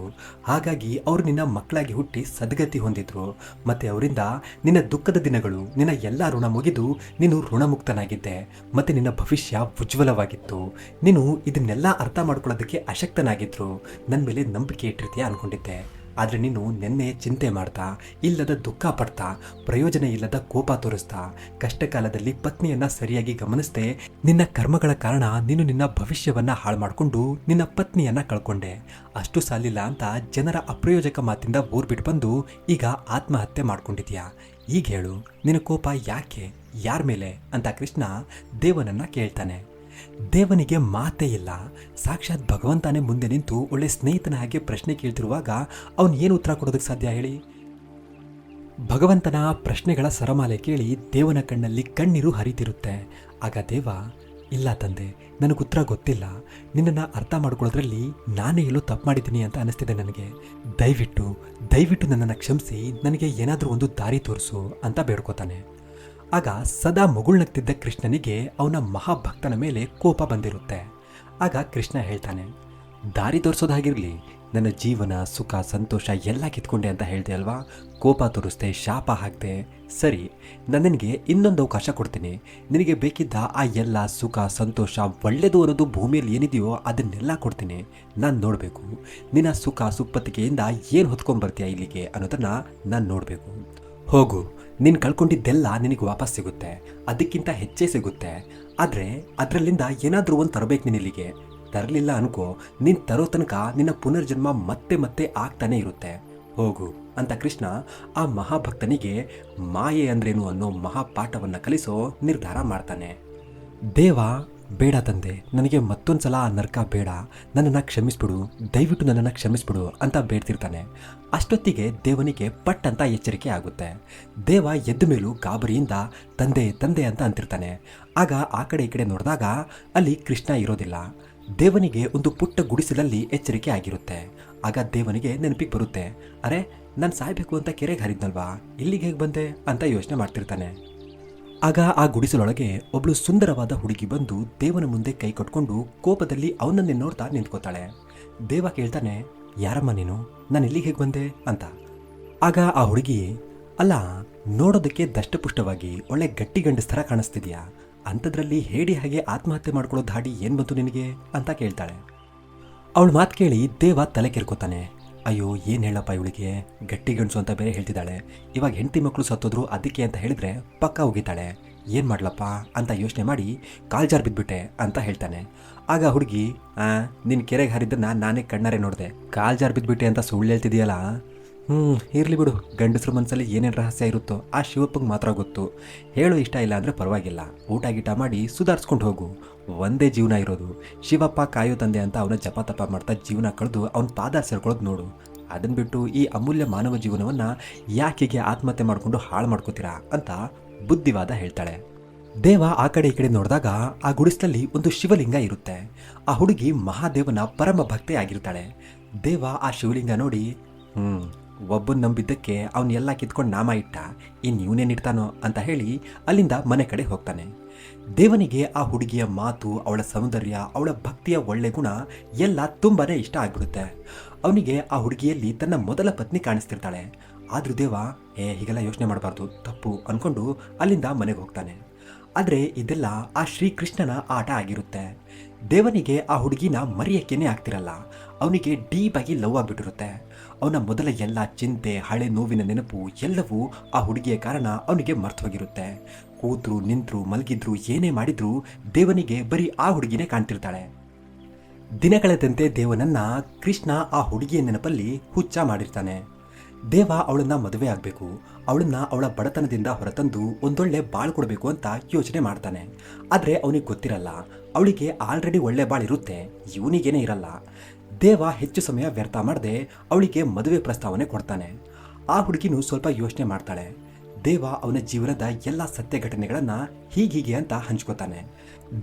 ಹಾಗಾಗಿ ಅವರು ನಿನ್ನ ಮಕ್ಕಳಾಗಿ ಹುಟ್ಟಿ ಸದ್ಗತಿ ಹೊಂದಿದ್ರು. ಮತ್ತೆ ಅವರಿಂದ ನಿನ್ನ ದುಃಖದ ದಿನಗಳು, ನಿನ್ನ ಎಲ್ಲ ಋಣ ಮುಗಿದು ನೀನು ಋಣಮುಕ್ತನಾಗಿದ್ದೆ. ಮತ್ತೆ ನಿನ್ನ ಭವಿಷ್ಯ ಉಜ್ವಲವಾಗಿತ್ತು. ನೀನು ಇದನ್ನೆಲ್ಲ ಅರ್ಥ ಮಾಡ್ಕೊಳ್ಳೋದಕ್ಕೆ ಅಶಕ್ತನಾಗಿದ್ರು. ನನ್ನ ಮೇಲೆ ನಂಬಿಕೆ ಇಟ್ಟಿರ್ತೀಯ ಅನ್ಕೊಂಡಿದ್ದೆ. ಆದರೆ ನೀನು ನಿನ್ನೆ ಚಿಂತೆ ಮಾಡ್ತಾ, ಇಲ್ಲದ ದುಃಖ ಪಡ್ತಾ, ಪ್ರಯೋಜನ ಇಲ್ಲದ ಕೋಪ ತೋರಿಸ್ತಾ, ಕಷ್ಟಕಾಲದಲ್ಲಿ ಪತ್ನಿಯನ್ನ ಸರಿಯಾಗಿ ಗಮನಿಸದೆ ನಿನ್ನ ಕರ್ಮಗಳ ಕಾರಣ ನೀನು ನಿನ್ನ ಭವಿಷ್ಯವನ್ನ ಹಾಳು ಮಾಡಿಕೊಂಡು ನಿನ್ನ ಪತ್ನಿಯನ್ನ ಕಳ್ಕೊಂಡೆ. ಅಷ್ಟು ಸಾಲಿಲ್ಲ ಅಂತ ಜನರ ಅಪ್ರಯೋಜಕ ಮಾತಿಂದ ಊರ್ ಬಿಟ್ಟು ಬಂದು ಈಗ ಆತ್ಮಹತ್ಯೆ ಮಾಡ್ಕೊಂಡಿದ್ಯಾ. ಈಗ ಹೇಳು, ನಿನ್ನ ಕೋಪ ಯಾಕೆ, ಯಾರ ಮೇಲೆ ಅಂತ ಕೃಷ್ಣ ದೇವನನ್ನ ಕೇಳ್ತಾನೆ. ದೇವನಿಗೆ ಮಾತೇ ಇಲ್ಲ. ಸಾಕ್ಷಾತ್ ಭಗವಂತನೇ ಮುಂದೆ ನಿಂತು ಒಳ್ಳೆ ಸ್ನೇಹಿತನ ಹಾಗೆ ಪ್ರಶ್ನೆ ಕೇಳ್ತಿರುವಾಗ ಅವನು ಏನು ಉತ್ತರ ಕೊಡೋದಕ್ಕೆ ಸಾಧ್ಯ ಹೇಳಿ? ಭಗವಂತನ ಪ್ರಶ್ನೆಗಳ ಸರಮಾಲೆ ಕೇಳಿ ದೇವನ ಕಣ್ಣಲ್ಲಿ ಕಣ್ಣೀರು ಹರಿತಿರುತ್ತೆ. ಆಗ ದೇವ, ಇಲ್ಲ ತಂದೆ, ನನಗೆ ಉತ್ತರ ಗೊತ್ತಿಲ್ಲ. ನಿನ್ನನ್ನು ಅರ್ಥ ಮಾಡ್ಕೊಳ್ಳೋದ್ರಲ್ಲಿ ನಾನೇ ಎಲ್ಲೋ ತಪ್ಪು ಮಾಡಿದ್ದೀನಿ ಅಂತ ಅನಿಸ್ತಿದೆ ನನಗೆ. ದಯವಿಟ್ಟು ನನ್ನನ್ನು ಕ್ಷಮಿಸಿ, ನನಗೆ ಏನಾದರೂ ಒಂದು ದಾರಿ ತೋರಿಸು ಅಂತ ಬೇಡ್ಕೋತಾನೆ. ಆಗ ಸದಾ ಮುಗುಳ್ನಗ್ತಿದ್ದ ಕೃಷ್ಣನಿಗೆ ಅವನ ಮಹಾಭಕ್ತನ ಮೇಲೆ ಕೋಪ ಬಂದಿರುತ್ತೆ. ಆಗ ಕೃಷ್ಣ ಹೇಳ್ತಾನೆ, ದಾರಿ ತೋರಿಸೋದಾಗಿರಲಿ, ನನ್ನ ಜೀವನ ಸುಖ ಸಂತೋಷ ಎಲ್ಲ ಕಿತ್ಕೊಂಡೆ ಅಂತ ಹೇಳ್ದೆ ಅಲ್ವಾ? ಕೋಪ ತೋರಿಸ್ದೆ, ಶಾಪ ಹಾಕ್ದೆ. ಸರಿ, ನಾನು ನಿನಗೆ ಇನ್ನೊಂದು ಅವಕಾಶ ಕೊಡ್ತೀನಿ. ನಿನಗೆ ಬೇಕಿದ್ದ ಆ ಎಲ್ಲ ಸುಖ ಸಂತೋಷ ಒಳ್ಳೆಯದು ಅನ್ನೋದು ಭೂಮಿಯಲ್ಲಿ ಏನಿದೆಯೋ ಅದನ್ನೆಲ್ಲ ಕೊಡ್ತೀನಿ. ನಾನು ನೋಡಬೇಕು ನಿನ್ನ ಸುಖ ಸುಪ್ಪತ್ತಿಗೆಯಿಂದ ಏನು ಹೊತ್ಕೊಂಡ್ಬರ್ತೀಯ ಇಲ್ಲಿಗೆ ಅನ್ನೋದನ್ನು ನಾನು ನೋಡಬೇಕು. ಹೋಗು, ನೀನು ಕಳ್ಕೊಂಡಿದ್ದೆಲ್ಲ ನಿನಗೆ ವಾಪಸ್ ಸಿಗುತ್ತೆ, ಅದಕ್ಕಿಂತ ಹೆಚ್ಚೇ ಸಿಗುತ್ತೆ. ಆದರೆ ಅದರಲ್ಲಿಂದ ಏನಾದರೂ ಒಂದು ತರಬೇಕು ನೀನು ಇಲ್ಲಿಗೆ. ತರಲಿಲ್ಲ ಅನ್ಕೋ, ನೀನು ತರೋ ತನಕ ನಿನ್ನ ಪುನರ್ಜನ್ಮ ಮತ್ತೆ ಮತ್ತೆ ಆಗ್ತಾನೆ ಇರುತ್ತೆ. ಹೋಗು ಅಂತ ಕೃಷ್ಣ ಆ ಮಹಾಭಕ್ತನಿಗೆ ಮಾಯೆ ಅಂದ್ರೇನು ಅನ್ನೋ ಮಹಾಪಾಠವನ್ನು ಕಲಿಸೋ ನಿರ್ಧಾರ ಮಾಡ್ತಾನೆ. ದೇವ ಬೇಡ ತಂದೆ, ನನಗೆ ಮತ್ತೊಂದು ಸಲ ಆ ನರಕ ಬೇಡ, ನನ್ನನ್ನು ಕ್ಷಮಿಸ್ಬಿಡು, ದಯವಿಟ್ಟು ನನ್ನನ್ನು ಕ್ಷಮಿಸ್ಬಿಡು ಅಂತ ಬೇಡ್ತಿರ್ತಾನೆ. ಅಷ್ಟೊತ್ತಿಗೆ ದೇವನಿಗೆ ಪಟ್ ಅಂತ ಎಚ್ಚರಿಕೆ ಆಗುತ್ತೆ. ದೇವ ಎದ್ದ ಮೇಲೂ ಗಾಬರಿಯಿಂದ ತಂದೆ ತಂದೆ ಅಂತ ಅಂತಿರ್ತಾನೆ. ಆಗ ಆ ಕಡೆ ಈ ಕಡೆ ನೋಡಿದಾಗ ಅಲ್ಲಿ ಕೃಷ್ಣ ಇರೋದಿಲ್ಲ. ದೇವನಿಗೆ ಒಂದು ಪುಟ್ಟ ಗುಡಿಸಲಲ್ಲಿ ಎಚ್ಚರಿಕೆ ಆಗಿರುತ್ತೆ. ಆಗ ದೇವನಿಗೆ ನೆನಪಿಗೆ ಬರುತ್ತೆ, ಅರೆ ನಾನು ಸಾಯ್ಬೇಕು ಅಂತ ಕೆರೆಗೆ ಹರಿದ್ನಲ್ವಾ, ಇಲ್ಲಿಗೆ ಹೇಗೆ ಬಂದೆ ಅಂತ ಯೋಚನೆ ಮಾಡ್ತಿರ್ತಾನೆ. ಆಗ ಆ ಗುಡಿಸಲೊಳಗೆ ಒಬ್ಳು ಸುಂದರವಾದ ಹುಡುಗಿ ಬಂದು ದೇವನ ಮುಂದೆ ಕೈ ಕಟ್ಕೊಂಡು ಕೋಪದಲ್ಲಿ ಅವನನ್ನೇ ನೋಡ್ತಾ ನಿಂತ್ಕೋತಾಳೆ. ದೇವ ಕೇಳ್ತಾನೆ, ಯಾರಮ್ಮ ನೀನು, ನಾನು ಇಲ್ಲಿಗೆ ಹೇಗೆ ಬಂದೆ ಅಂತ. ಆಗ ಆ ಹುಡುಗಿ, ಅಲ್ಲ, ನೋಡೋದಕ್ಕೆ ದಷ್ಟಪುಷ್ಟವಾಗಿ ಒಳ್ಳೆ ಗಟ್ಟಿ ಗಂಡಸ್ತರ ಕಾಣಿಸ್ತಿದ್ಯಾ, ಅಂಥದ್ರಲ್ಲಿ ಹೇಡಿ ಹಾಗೆ ಆತ್ಮಹತ್ಯೆ ಮಾಡ್ಕೊಳ್ಳೋ ಧಾಡಿ ಏನು ಬಂತು ನಿನಗೆ ಅಂತ ಕೇಳ್ತಾಳೆ. ಅವಳು ಮಾತು ಕೇಳಿ ದೇವ ತಲೆ ಕೆರ್ಕೋತಾನೆ. ಅಯ್ಯೋ ಏನು ಹೇಳಪ್ಪ, ಇವಳಿಗೆ ಗಟ್ಟಿ ಗಂಡಸು ಅಂತ ಬೇರೆ ಹೇಳ್ತಿದ್ದಾಳೆ, ಇವಾಗ ಹೆಂಡತಿ ಮಕ್ಕಳು ಸತ್ತೋದ್ರು ಅದಕ್ಕೆ ಅಂತ ಹೇಳಿದ್ರೆ ಪಕ್ಕ ಹೋಗಿದ್ದಾಳೆ, ಏನು ಮಾಡ್ಲಪ್ಪ ಅಂತ ಯೋಚನೆ ಮಾಡಿ ಕಾಲ್ಜಾರ್ ಬಿದ್ದುಬಿಟ್ಟೆ ಅಂತ ಹೇಳ್ತಾನೆ. ಆಗ ಹುಡುಗಿ, ನಿನ್ನ ಕೆರೆಗೆ ಹರಿದ್ದನ್ನ ನಾನೇ ಕಣ್ಣಾರೆ ನೋಡಿದೆ, ಕಾಲ್ಜಾರ್ ಬಿದ್ದುಬಿಟ್ಟೆ ಅಂತ ಸುಳ್ಳು ಹೇಳ್ತಿದೆಯಲ್ಲ, ಇರಲಿ ಬಿಡು, ಗಂಡಸ್ರ ಮನಸ್ಸಲ್ಲಿ ಏನೇನು ರಹಸ್ಯ ಇರುತ್ತೋ ಆ ಶಿವಪ್ಪಂಗೆ ಮಾತ್ರ ಗೊತ್ತು, ಹೇಳು, ಇಷ್ಟ ಇಲ್ಲ ಅಂದರೆ ಪರವಾಗಿಲ್ಲ, ಊಟ ಗೀಟ ಮಾಡಿ ಸುಧಾರಿಸ್ಕೊಂಡು ಹೋಗು, ಒಂದೇ ಜೀವನ ಇರೋದು, ಶಿವಪ್ಪ ಕಾಯೋ ತಂದೆ ಅಂತ ಅವನ ಜಪ ತಪ ಮಾಡ್ತಾ ಜೀವನ ಕಳೆದು ಅವನ ಪಾದ ಸೇರ್ಕೊಳ್ಳೋದು ನೋಡು, ಅದನ್ನು ಬಿಟ್ಟು ಈ ಅಮೂಲ್ಯ ಮಾನವ ಜೀವನವನ್ನು ಯಾಕೆಗೆ ಆತ್ಮಹತ್ಯೆ ಮಾಡಿಕೊಂಡು ಹಾಳು ಮಾಡ್ಕೋತೀರಾ ಅಂತ ಬುದ್ಧಿವಾದ ಹೇಳ್ತಾಳೆ. ದೇವ ಆ ಕಡೆ ಈ ಕಡೆ ನೋಡಿದಾಗ ಆ ಗುಡಿಸಲಲ್ಲಿ ಒಂದು ಶಿವಲಿಂಗ ಇರುತ್ತೆ. ಆ ಹುಡುಗಿ ಮಹಾದೇವನ ಪರಮ ಭಕ್ತೆ ಆಗಿರ್ತಾಳೆ. ದೇವ ಆ ಶಿವಲಿಂಗ ನೋಡಿ, ಒಬ್ಬನ ನಂಬಿದ್ದಕ್ಕೆ ಅವನು ಎಲ್ಲ ಕಿತ್ಕೊಂಡು ನಾಮ ಇಟ್ಟ, ಇನ್ನು ಇವನೇನಿಡ್ತಾನೋ ಅಂತ ಹೇಳಿ ಅಲ್ಲಿಂದ ಮನೆ ಕಡೆ ಹೋಗ್ತಾನೆ. ದೇವನಿಗೆ ಆ ಹುಡುಗಿಯ ಮಾತು, ಅವಳ ಸೌಂದರ್ಯ, ಅವಳ ಭಕ್ತಿಯ ಒಳ್ಳೆ ಗುಣ ಎಲ್ಲ ತುಂಬಾನೇ ಇಷ್ಟ ಆಗ್ಬಿಡುತ್ತೆ. ಅವನಿಗೆ ಆ ಹುಡುಗಿಯಲ್ಲಿ ತನ್ನ ಮೊದಲ ಪತ್ನಿ ಕಾಣಿಸ್ತಿರ್ತಾಳೆ. ಆದ್ರೂ ದೇವ ಹೀಗೆಲ್ಲ ಯೋಚನೆ ಮಾಡಬಾರ್ದು, ತಪ್ಪು ಅನ್ಕೊಂಡು ಅಲ್ಲಿಂದ ಮನೆಗೆ ಹೋಗ್ತಾನೆ. ಆದರೆ ಇದೆಲ್ಲ ಆ ಶ್ರೀಕೃಷ್ಣನ ಆಟ ಆಗಿರುತ್ತೆ. ದೇವನಿಗೆ ಆ ಹುಡುಗಿನ ಮರೆಯಕ್ಕೇನೆ ಆಗ್ತಿರಲ್ಲ. ಅವನಿಗೆ ಡೀಪ್ ಆಗಿ ಲವ್ ಆಗಿಬಿಟ್ಟಿರುತ್ತೆ. ಅವನ ಮೊದಲ ಎಲ್ಲ ಚಿಂತೆ, ಹಳೆ ನೋವಿನ ನೆನಪು ಎಲ್ಲವೂ ಆ ಹುಡುಗಿಯ ಕಾರಣ ಅವನಿಗೆ ಮರ್ತು ಹೋಗಿರುತ್ತೆ. ಕೂತ್ರು, ನಿಂತರು, ಮಲಗಿದ್ರು, ಏನೇ ಮಾಡಿದ್ರು ದೇವನಿಗೆ ಬರೀ ಆ ಹುಡುಗಿನೇ ಕಾಣ್ತಿರ್ತಾಳೆ. ದಿನಗಳೆದಂತೆ ದೇವನನ್ನ ಕೃಷ್ಣ ಆ ಹುಡುಗಿಯ ನೆನಪಲ್ಲಿ ಹುಚ್ಚ ಮಾಡಿರ್ತಾನೆ. ದೇವ ಅವಳನ್ನ ಮದುವೆ ಆಗಬೇಕು, ಅವಳನ್ನ ಅವಳ ಬಡತನದಿಂದ ಹೊರತಂದು ಒಂದೊಳ್ಳೆ ಬಾಳು ಕೊಡಬೇಕು ಅಂತ ಯೋಚನೆ ಮಾಡ್ತಾನೆ. ಆದರೆ ಅವನಿಗೆ ಗೊತ್ತಿರಲ್ಲ, ಅವಳಿಗೆ ಆಲ್ರೆಡಿ ಒಳ್ಳೆ ಬಾಳಿರುತ್ತೆ, ಇವನಿಗೇನೆ ಇರಲ್ಲ. ದೇವ ಹೆಚ್ಚು ಸಮಯ ವ್ಯರ್ಥ ಮಾಡದೆ ಅವಳಿಗೆ ಮದುವೆ ಪ್ರಸ್ತಾವನೆ ಕೊಡ್ತಾನೆ. ಆ ಹುಡುಗಿನೂ ಸ್ವಲ್ಪ ಯೋಚನೆ ಮಾಡ್ತಾಳೆ. ದೇವ ಅವನ ಜೀವನದ ಎಲ್ಲ ಸತ್ಯ ಘಟನೆಗಳನ್ನು ಹೀಗೀಗೆ ಅಂತ ಹಂಚ್ಕೋತಾನೆ.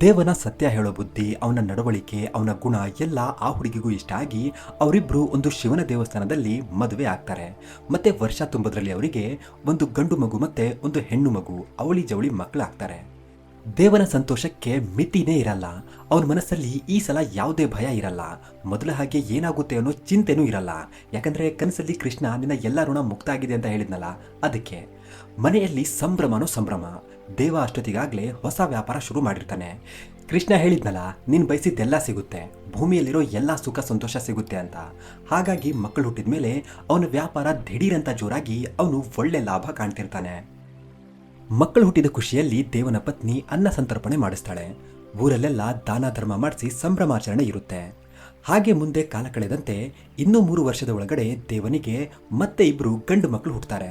ದೇವನ ಸತ್ಯ ಹೇಳೋ ಬುದ್ಧಿ, ಅವನ ನಡವಳಿಕೆ, ಅವನ ಗುಣ ಎಲ್ಲ ಆ ಹುಡುಗಿಗೂ ಇಷ್ಟ ಆಗಿ ಅವರಿಬ್ರು ಒಂದು ಶಿವನ ದೇವಸ್ಥಾನದಲ್ಲಿ ಮದುವೆ ಆಗ್ತಾರೆ. ಮತ್ತೆ ವರ್ಷ ತುಂಬದ್ರಲ್ಲಿ ಅವರಿಗೆ ಒಂದು ಗಂಡು ಮಗು ಮತ್ತೆ ಒಂದು ಹೆಣ್ಣು ಮಗು, ಅವಳಿ ಜವಳಿ ಮಕ್ಕಳಾಗ್ತಾರೆ. ದೇವನ ಸಂತೋಷಕ್ಕೆ ಮಿತಿನೇ ಇರಲ್ಲ. ಅವನ ಮನಸ್ಸಲ್ಲಿ ಈ ಸಲ ಯಾವುದೇ ಭಯ ಇರಲ್ಲ. ಮೊದಲ ಹಾಗೆ ಏನಾಗುತ್ತೆ ಅನ್ನೋ ಚಿಂತೆನೂ ಇರಲ್ಲ. ಯಾಕಂದ್ರೆ ಕನಸಲ್ಲಿ ಕೃಷ್ಣ ನಿನ್ನ ಎಲ್ಲ ಋಣ ಮುಕ್ತ ಆಗಿದೆ ಅಂತ ಹೇಳಿದ್ನಲ್ಲ, ಅದಕ್ಕೆ ಮನೆಯಲ್ಲಿ ಸಂಭ್ರಮನೋ ಸಂಭ್ರಮ. ದೇವ ಅಷ್ಟೊತ್ತಿಗಾಗಲೇ ಹೊಸ ವ್ಯಾಪಾರ ಶುರು ಮಾಡಿರ್ತಾನೆ. ಕೃಷ್ಣ ಹೇಳಿದ್ನಲ್ಲ, ನೀನು ಬಯಸಿದ್ದೆಲ್ಲ ಸಿಗುತ್ತೆ, ಭೂಮಿಯಲ್ಲಿರೋ ಎಲ್ಲ ಸುಖ ಸಂತೋಷ ಸಿಗುತ್ತೆ ಅಂತ. ಹಾಗಾಗಿ ಮಕ್ಕಳು ಹುಟ್ಟಿದ ಮೇಲೆ ಅವನ ವ್ಯಾಪಾರ ದಿಢೀರಂತ ಜೋರಾಗಿ ಅವನು ಒಳ್ಳೆ ಲಾಭ ಕಾಣ್ತಿರ್ತಾನೆ. ಮಕ್ಕಳು ಹುಟ್ಟಿದ ಖುಷಿಯಲ್ಲಿ ದೇವನ ಪತ್ನಿ ಅನ್ನ ಸಂತರ್ಪಣೆ ಮಾಡಿಸ್ತಾಳೆ. ಊರಲ್ಲೆಲ್ಲ ದಾನ ಧರ್ಮ ಮಾಡಿಸಿ ಸಂಭ್ರಮಾಚರಣೆ ಇರುತ್ತೆ. ಹಾಗೆ ಮುಂದೆ ಕಾಲ ಕಳೆದಂತೆ ಇನ್ನೂ 3 ವರ್ಷದ ಒಳಗಡೆ ದೇವನಿಗೆ ಮತ್ತೆ 2 ಗಂಡು ಮಕ್ಕಳು ಹುಟ್ಟುತ್ತಾರೆ.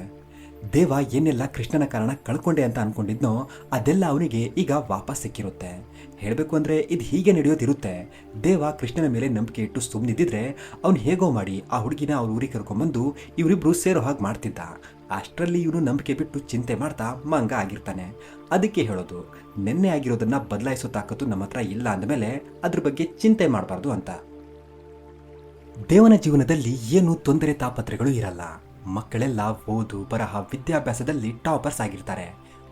ದೇವ ಏನೆಲ್ಲ ಕೃಷ್ಣನ ಕಾರಣ ಕಳ್ಕೊಂಡೆ ಅಂತ ಅನ್ಕೊಂಡಿದ್ನೋ ಅದೆಲ್ಲ ಅವನಿಗೆ ಈಗ ವಾಪಸ್ ಸಿಕ್ಕಿರುತ್ತೆ. ಹೇಳಬೇಕು ಅಂದರೆ ಇದು ಹೀಗೆ ನಡೆಯೋದಿರುತ್ತೆ. ದೇವ ಕೃಷ್ಣನ ಮೇಲೆ ನಂಬಿಕೆ ಇಟ್ಟು ಸುಮ್ಮನಿದ್ದಿದ್ರೆ ಅವನು ಹೇಗೋ ಮಾಡಿ ಆ ಹುಡುಗಿನ ಅವ್ರ ಊರಿಗೆ ಕರ್ಕೊಂಡ್ಬಂದು ಇವರಿಬ್ರು ಸೇರೋ ಹಾಗೆ ಮಾಡ್ತಿದ್ದ. ಅಷ್ಟರಲ್ಲಿ ಇವನು ನಂಬಿಕೆ ಬಿಟ್ಟು ಚಿಂತೆ ಮಾಡ್ತಾ ಮಂಗ ಆಗಿರ್ತಾನೆ. ಅದಕ್ಕೆ ಹೇಳೋದು, ನೆನ್ನೆ ಆಗಿರೋದನ್ನ ಬದಲಾಯಿಸೋ ತಾಕತ್ತು ನಮ್ಮ ಹತ್ರ ಇಲ್ಲ ಅಂದಮೇಲೆ ಅದ್ರ ಬಗ್ಗೆ ಚಿಂತೆ ಮಾಡಬಾರ್ದು ಅಂತ. ದೇವನ ಜೀವನದಲ್ಲಿ ಏನು ತೊಂದರೆ ತಾಪತ್ರೆಗಳು ಇರಲ್ಲ. ಮಕ್ಕಳೆಲ್ಲ ಓದು ಬರಹ ವಿದ್ಯಾಭ್ಯಾಸದಲ್ಲಿ ಟಾಪರ್ಸ್ ಆಗಿರ್ತಾರೆ.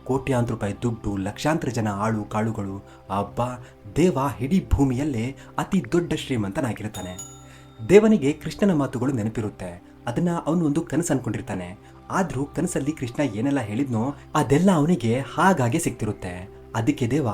ಕೋಟ್ಯಾಂತರ ರೂಪಾಯಿ ದುಡ್ಡು, ಲಕ್ಷಾಂತರ ಜನ ಆಳು ಕಾಳುಗಳು. ಅಬ್ಬಾ, ದೇವ ಇಡೀ ಭೂಮಿಯಲ್ಲೇ ಅತಿ ದೊಡ್ಡ ಶ್ರೀಮಂತನಾಗಿರ್ತಾನೆ. ದೇವನಿಗೆ ಕೃಷ್ಣನ ಮಾತುಗಳು ನೆನಪಿರುತ್ತೆ. ಅದನ್ನ ಅವನು ಒಂದು ಕನಸು ಅನ್ಕೊಂಡಿರ್ತಾನೆ. ಆದ್ರೂ ಕನಸಲ್ಲಿ ಕೃಷ್ಣ ಏನೆಲ್ಲ ಹೇಳಿದ್ನೋ ಅದೆಲ್ಲ ಅವನಿಗೆ ಹಾಗಾಗೆ ಸಿಗ್ತಿರುತ್ತೆ. ಅದಕ್ಕೆ ದೇವ,